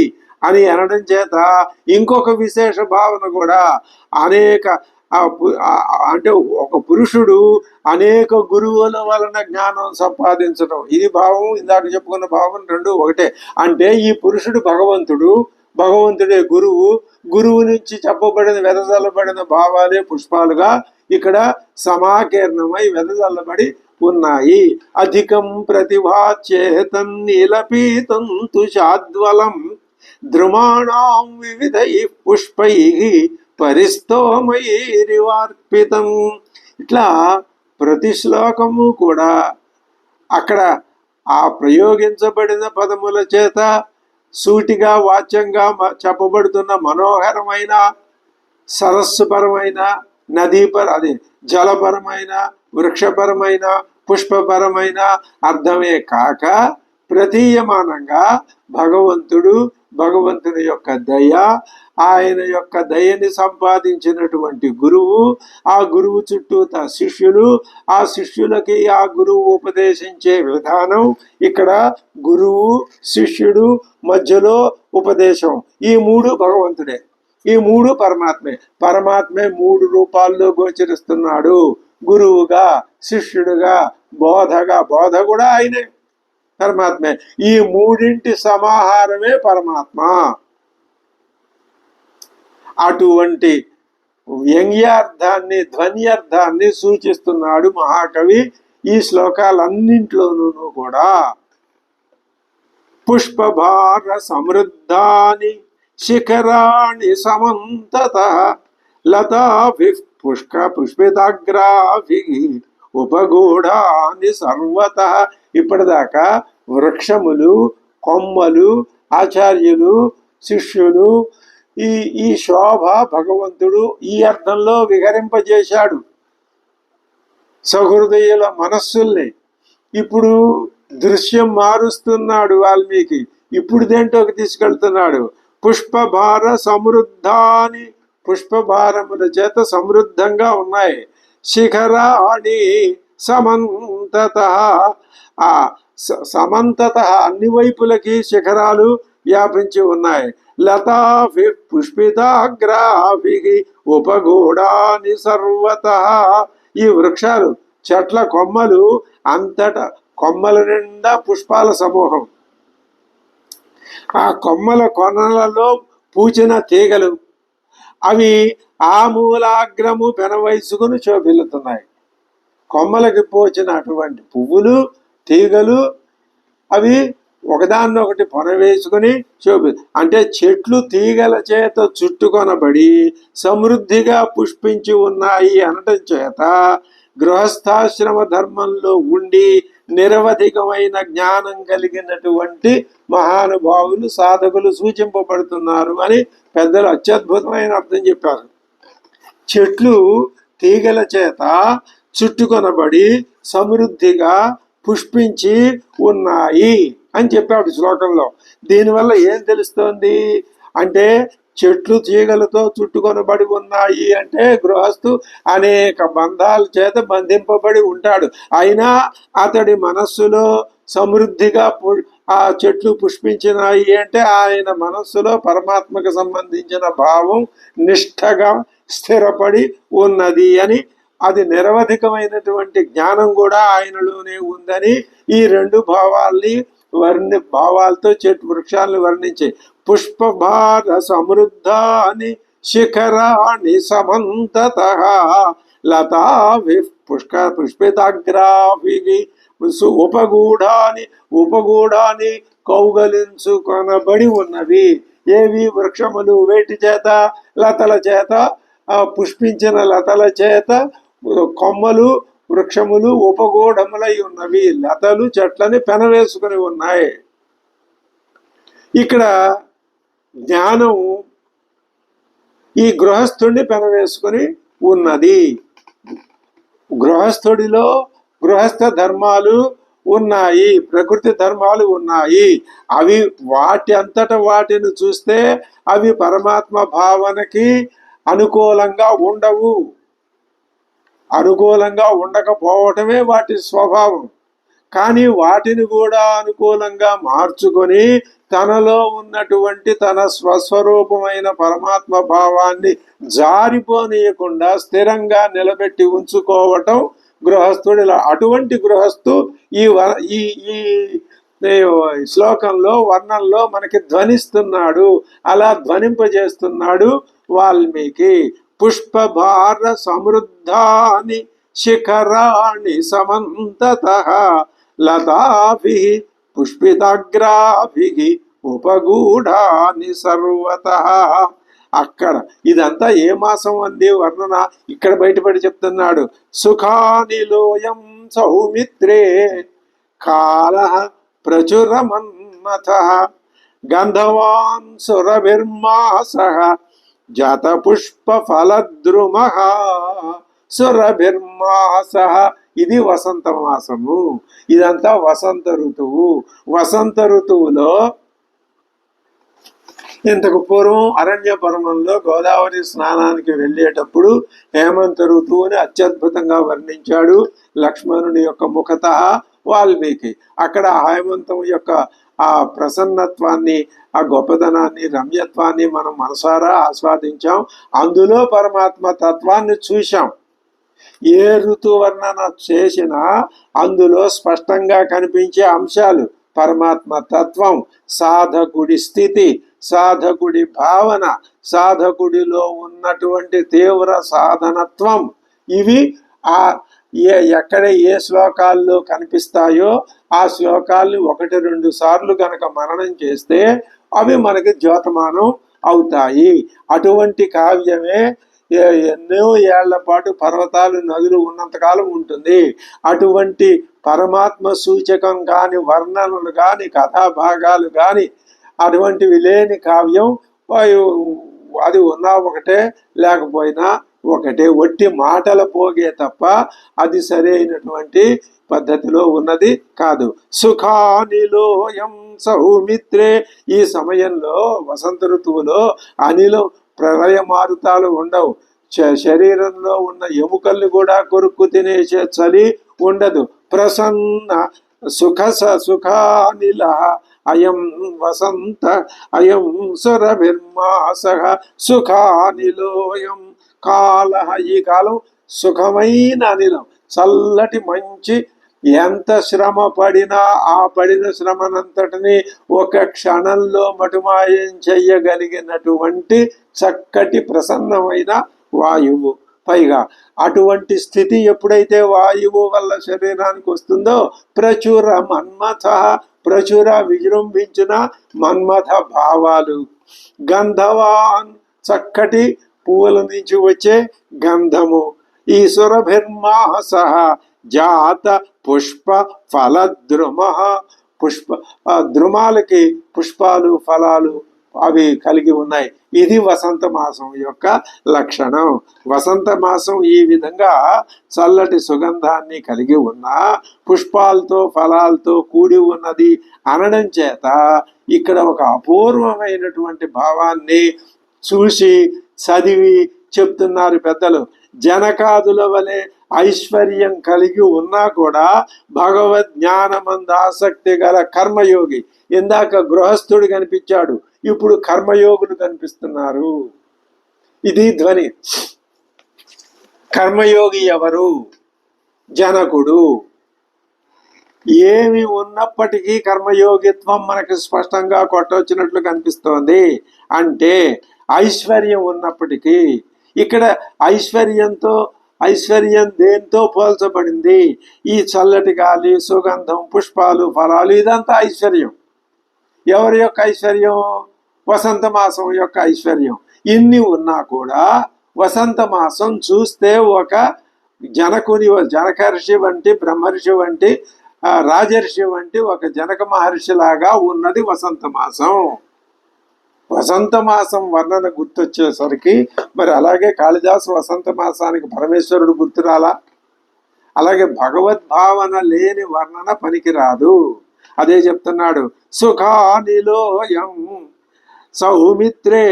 అని అనడం చేత ఇంకొక విశేష భావన కూడా అనేక అంటే ఒక పురుషుడు అనేక గురువుల వలన జ్ఞానం సంపాదించడం, ఇది భావం. ఇందాక చెప్పుకున్న భావం రెండు ఒకటే. అంటే ఈ పురుషుడు భగవంతుడే గురువు. గురువు నుంచి చెప్పబడిన వెదజల్లబడిన భావాలే పుష్పాలుగా ఇక్కడ సమాకీర్ణమై వెదజల్లబడి ఉన్నాయి. అధికం ప్రతిభాచేతన్నిలపీతం తుషాద్వలం ద్రుమాణం వివిధై పుష్పై పరిస్తోమైరివార్పితం. ఇట్లా ప్రతి శ్లోకము కూడా అక్కడ ఆ ప్రయోగించబడిన పదముల చేత సూటిగా వాచ్యంగా చెప్పబడుతున్న మనోహరమైన సరస్సుపరమైన అదే జలపరమైన వృక్షపరమైన పుష్పపరమైన అర్థమే కాక ప్రతీయమానంగా భగవంతుని యొక్క దయ, ఆయన యొక్క దయని సంపాదించినటువంటి గురువు, ఆ గురువు చుట్టూ శిష్యులు, ఆ శిష్యులకి ఆ గురువు ఉపదేశించే విధానం, ఇక్కడ గురువు శిష్యుడు మధ్యలో ఉపదేశం. ఈ మూడు భగవంతుడే, ఈ మూడు పరమాత్మే మూడు రూపాల్లో గోచరిస్తున్నాడు. గురువుగా, శిష్యుడుగా, బోధ కూడా ఆయనే, పరమాత్మే. ఈ మూడింటి సమాహారమే పరమాత్మ. అటువంటి వ్యంగ్యార్థాన్ని, ధ్వన్యార్థాన్ని సూచిస్తున్నాడు మహాకవి ఈ శ్లోకాలన్నింట్లోనూ కూడా. పుష్పభార సమృద్ధాని శిఖరాణి సమంతత లతాభిః పుష్పితాగ్రాభిః ఉపగూఢాని సర్వతః. ఇప్పటిదాకా వృక్షములు, కొమ్మలు, ఆచార్యులు, శిష్యులు, ఈ ఈ శోభ భగవంతుడు ఈ అర్థంలో విహరింపజేశాడు సహృదయుల మనస్సుల్ని. ఇప్పుడు దృశ్యం మారుస్తున్నాడు వాల్మీకి. ఇప్పుడు దేంట్లోకి తీసుకెళ్తున్నాడు? పుష్పభార సమృద్ధాని, పుష్పభారముల చేత సమృద్ధంగా ఉన్నాయి. శిఖరాణి సమంతత, ఆ సమంతత అన్ని వైపులకి శిఖరాలు వ్యాపించి ఉన్నాయి. లతాభి పుష్పితాగ్రాభి ఉపగూఢాని సర్వతః. ఈ వృక్షాలు, చెట్ల కొమ్మలు అంతటా, కొమ్మల నిండా పుష్పాల సమూహం. ఆ కొమ్మల కొనలలో పూచిన తీగలు, అవి ఆ మూలాగ్రము పెనవయసుకుని శోభిల్లుతున్నాయి. కొమ్మలకి పోచిన అటువంటి పువ్వులు, తీగలు అవి ఒకదాన్నొకటి పొనవేసుకుని శోభి, అంటే చెట్లు తీగల చేత చుట్టుకొనబడి సమృద్ధిగా పుష్పించి ఉన్నాయి అనటం చేత గృహస్థాశ్రమ ధర్మంలో ఉండి నిరవధికమైన జ్ఞానం కలిగినటువంటి మహానుభావులు, సాధకులు సూచింపబడుతున్నారు అని పెద్దలు అత్యద్భుతమైన అర్థం చెప్పారు. చెట్లు తీగల చేత చుట్టుకొనబడి సమృద్ధిగా పుష్పించి ఉన్నాయి అని చెప్పాడు శ్లోకంలో. దీనివల్ల ఏం తెలుస్తోంది అంటే, చెట్లు తీగలతో చుట్టుకొనబడి ఉన్నాయి అంటే గృహస్థు అనేక బంధాల చేత బంధింపబడి ఉంటాడు. అయినా అతడి మనస్సులో సమృద్ధిగా ఆ చెట్లు పుష్పించినాయి అంటే ఆయన మనస్సులో పరమాత్మకు సంబంధించిన భావం నిష్ఠగా స్థిరపడి ఉన్నది అని, అది నిరవధికమైనటువంటి జ్ఞానం కూడా ఆయనలోనే ఉందని ఈ రెండు భావాలతో చెట్టు వృక్షాలను వర్ణించే. పుష్పభార సమృద్ధాని శిఖరాణి సమంతతః లతాభి పుష్పితాగ్రాభిః ఉపగూఢాని కౌగలించుకొనబడి ఉన్నవి. ఏవి? వృక్షములు. వేటి చేత? లతల చేత, పుష్పించిన లతల చేత కొమ్మలు, వృక్షములు ఉపగూఢములై ఉన్నవి. లతలు చెట్లని పెనవేసుకుని ఉన్నాయి. ఇక్కడ జ్ఞానం ఈ గృహస్థుడిని పెనవేసుకుని ఉన్నది. గృహస్థుడిలో గృహస్థ ధర్మాలు ఉన్నాయి, ప్రకృతి ధర్మాలు ఉన్నాయి. అవి వాటి అంతట వాటిని చూస్తే అవి పరమాత్మ భావనకి అనుకూలంగా ఉండవు. అనుకూలంగా ఉండకపోవటమే వాటి స్వభావం. కానీ వాటిని కూడా అనుకూలంగా మార్చుకొని తనలో ఉన్నటువంటి తన స్వస్వరూపమైన పరమాత్మ భావాన్ని జారిపోనీయకుండా స్థిరంగా నిలబెట్టి ఉంచుకోవటం గృహస్థుడిలా. అటువంటి గృహస్థు ఈ ఈ శ్లోకంలో, వర్ణంలో మనకి ధ్వనిస్తున్నాడు. అలా ధ్వనింపజేస్తున్నాడు వాల్మీకి. పుష్పభార సమృద్ధాని శిఖరాణి సమంతతః లతాభిః పుష్పితాగ్రాభిః ఉపగూఢాని సర్వతః. అక్కడ ఇదంతా ఏ మాసం అంది వర్ణన ఇక్కడ బయటపడి చెప్తున్నాడు. సుఖానిలోయం సౌమిత్రే కాలః ప్రచురమన్మథః గంధవాన్ సురభిర్మాసః జాత పుష్ప ఫలద్రుమః సురభిర్మాసః. ఇది వసంత మాసము. ఇదంతా వసంత ఋతువు. వసంత ఋతువులో ఇంతకు పూర్వం అరణ్య పర్వంలో గోదావరి స్నానానికి వెళ్ళేటప్పుడు హేమంత ఋతువుని అత్యద్భుతంగా వర్ణించాడు లక్ష్మణుని యొక్క ముఖత వాల్మీకి. అక్కడ హేమంతం యొక్క ఆ ప్రసన్నత్వాన్ని, ఆ గొప్పదనాన్ని, రమ్యత్వాన్ని మనం మనసారా ఆస్వాదించాం. అందులో పరమాత్మ తత్వాన్ని చూశాం. ఏ ఋతు వర్ణన చేసినా అందులో స్పష్టంగా కనిపించే అంశాలు పరమాత్మ తత్వం, సాధకుడి స్థితి, సాధకుడి భావన, సాధకుడిలో ఉన్నటువంటి తీవ్ర సాధనత్వం, ఇవి ఎక్కడ ఏ శ్లోకాల్లో కనిపిస్తాయో ఆ శ్లోకాల్ని 1-2 సార్లు కనుక మననం చేస్తే అవి మనకి ద్యోతమానం అవుతాయి. అటువంటి కావ్యమే ఎన్నో ఏళ్ల పాటు పర్వతాలు నదులు ఉన్నంతకాలం ఉంటుంది. అటువంటి పరమాత్మ సూచకం కాని వర్ణనలు కాని కథాభాగాలు కాని అటువంటివి లేని కావ్యం అది ఉన్నా ఒకటే లేకపోయినా ఒకటే, ఒట్టి మాటల పోగే తప్ప అది సరైనటువంటి పద్ధతిలో ఉన్నది కాదు. సుఖానిలోయం సౌమిత్రే, ఈ సమయంలో వసంత ఋతువులో అనిలో ప్రళయ మారుతాలు ఉండవు. శరీరంలో ఉన్న ఎముకల్ని కూడా కొరుక్కు తినేసే చలి ఉండదు. ప్రసన్న సుఖానిల అయం వసంత అయం సురభిర్మాస సుఖానిలోయం కాల, ఈ కాలం సుఖమైన అనిలం, చల్లటి మంచి. ఎంత శ్రమ పడినా ఆ పడిన శ్రమనంతటిని ఒక క్షణంలో మటుమాయం చెయ్యగలిగినటువంటి చక్కటి ప్రసన్నమైన వాయువు. పైగా అటువంటి స్థితి ఎప్పుడైతే వాయువు వల్ల శరీరానికి వస్తుందో ప్రచుర మన్మథ, ప్రచుర విజృంభించిన మన్మథ భావాలు. గంధవాన్, చక్కటి పువ్వుల నుంచి వచ్చే గంధము. ఈ సురభిర్మాస జాత పుష్ప ఫలద్రుమ, ద్రుమాలకి పుష్పాలు ఫలాలు అవి కలిగి ఉన్నాయి. ఇది వసంత మాసం యొక్క లక్షణం. వసంత మాసం ఈ విధంగా చల్లటి సుగంధాన్ని కలిగి ఉన్న పుష్పాలతో ఫలాలతో కూడి ఉన్నది అనడం చేత ఇక్కడ ఒక అపూర్వమైనటువంటి భావాన్ని చూసి చదివి చెప్తున్నారు పెద్దలు. జనకాదుల వలె ఐశ్వర్యం కలిగి ఉన్నా కూడా భగవద్ జ్ఞానమందు ఆసక్తి గల కర్మయోగి. ఇందాక గృహస్థుడు కనిపించాడు, ఇప్పుడు కర్మయోగులు కనిపిస్తున్నారు. ఇది ధ్వని. కర్మయోగి ఎవరు? జనకుడు. ఏమి ఉన్నప్పటికీ కర్మయోగిత్వం మనకు స్పష్టంగా కొట్టొచ్చినట్లు కనిపిస్తోంది. అంటే ఐశ్వర్యం ఉన్నప్పటికీ ఇక్కడ ఐశ్వర్యం దేంతో పోల్చబడింది? ఈ చల్లటి గాలి, సుగంధం, పుష్పాలు, ఫలాలు, ఇదంతా ఐశ్వర్యం. ఎవరి యొక్క ఐశ్వర్యం? వసంత మాసం యొక్క ఐశ్వర్యం. ఇన్ని ఉన్నా కూడా వసంత మాసం చూస్తే ఒక జనకర్షి వంటి, బ్రహ్మర్షి వంటి, రాజర్షి వంటి ఒక జనక మహర్షి లాగా ఉన్నది వసంత మాసం. వసంత మాసం వర్ణన గుర్తొచ్చేసరికి మరి అలాగే కాళిదాసు వసంత మాసానికి పరమేశ్వరుడు గుర్తురాలా? అలాగే భగవద్భావన లేని వర్ణన పనికిరాదు. అదే చెప్తున్నాడు. సుఖానిలోయం సౌమిత్రే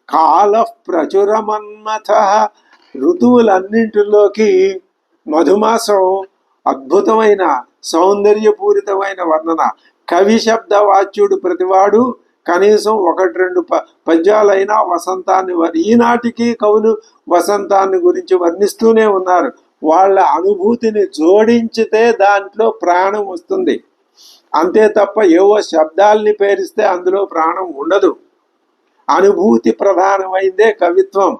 కాల ప్రచురమన్మథ. ఋతువులన్నింటిలోకి మధుమాసం అద్భుతమైన సౌందర్యపూరితమైన వర్ణన. కవి శబ్ద వాచ్యుడు ప్రతివాడు కనీసం 1-2 పద్యాలైనా వసంతాన్ని ఈనాటికి కవులు వసంతాన్ని గురించి వర్ణిస్తూనే ఉన్నారు. వాళ్ళ అనుభూతిని జోడించితే దాంట్లో ప్రాణం వస్తుంది. అంతే తప్ప ఏవో శబ్దాల్ని పేరిస్తే అందులో ప్రాణం ఉండదు. అనుభూతి ప్రధానమైందే కవిత్వం.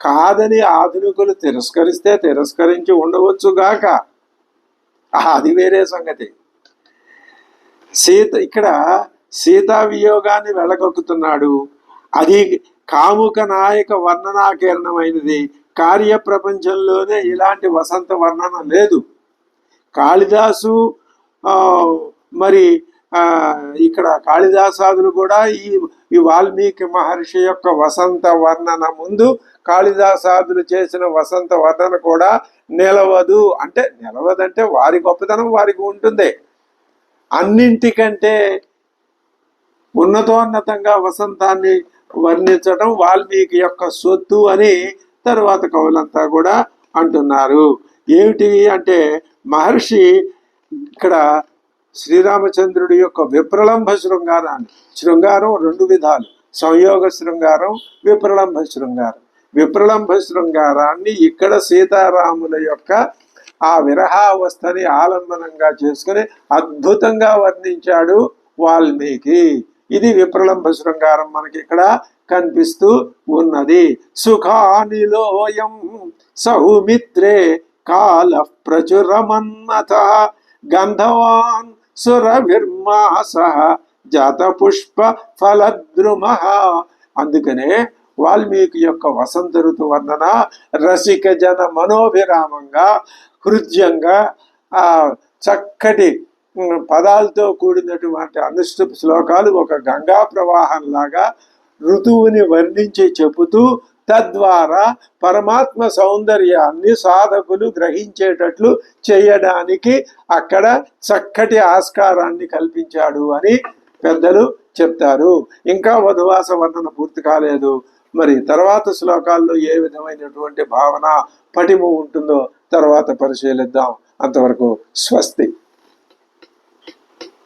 కాదని ఆధునికులు తిరస్కరిస్తే తిరస్కరించి ఉండవచ్చుగాక, అది వేరే సంగతి. ఇక్కడ సీతా వియోగాన్ని వెళ్ళగొక్కుతున్నాడు. అది కాముక నాయక వర్ణనాకీర్ణమైనది. కార్యప్రపంచంలోనే ఇలాంటి వసంత వర్ణన లేదు. కాళిదాసు మరి ఇక్కడ కాళిదాసాదులు కూడా ఈ వాల్మీకి మహర్షి యొక్క వసంత వర్ణన ముందు కాళిదాసాదులు చేసిన వసంత వర్ణన కూడా నిలవదు. అంటే నిలవదంటే వారి గొప్పతనం వారికి ఉంటుంది. అన్నింటికంటే ఉన్నతోన్నతంగా వసంతాన్ని వర్ణించడం వాల్మీకి యొక్క సొత్తు అని తర్వాత కవులంతా కూడా అంటున్నారు. ఏమిటి అంటే మహర్షి ఇక్కడ శ్రీరామచంద్రుడి యొక్క విప్రలంభ శృంగారం 2 విధాలు. సంయోగ శృంగారం, విప్రలంభ శృంగారం. విప్రలంభ శృంగారాన్ని ఇక్కడ సీతారాముల యొక్క ఆ విరహావస్థని ఆలంబనంగా చేసుకుని అద్భుతంగా వర్ణించాడు వాల్మీకి. ఇది విప్రలంభ శృంగారం మనకి ఇక్కడ కనిపిస్తూ ఉన్నది. సుఖానిలోయం సౌమిత్రే కాల ప్రచురమన్మథ గంధవాన్ సురభిర్మాస జాత పుష్ప ఫలద్రుమ. అందుకనే వాల్మీకి యొక్క వసంత ఋతు వర్ణన రసిక జన మనోభిరామంగా హృద్యంగా ఆ చక్కటి పదాలతో కూడినటువంటి అనుష్ఠుప్ శ్లోకాలు ఒక గంగా ప్రవాహంలాగా ఋతువుని వర్ణించి చెబుతూ తద్వారా పరమాత్మ సౌందర్యాన్ని సాధకులు గ్రహించేటట్లు చేయడానికి అక్కడ చక్కటి ఆస్కారాన్ని కల్పించాడు అని పెద్దలు చెప్తారు. ఇంకా వధువాస వర్ణన పూర్తి కాలేదు. మరి తర్వాత శ్లోకాల్లో ఏ విధమైనటువంటి భావన పటిము ఉంటుందో తర్వాత పరిశీలిద్దాం. అంతవరకు స్వస్తి.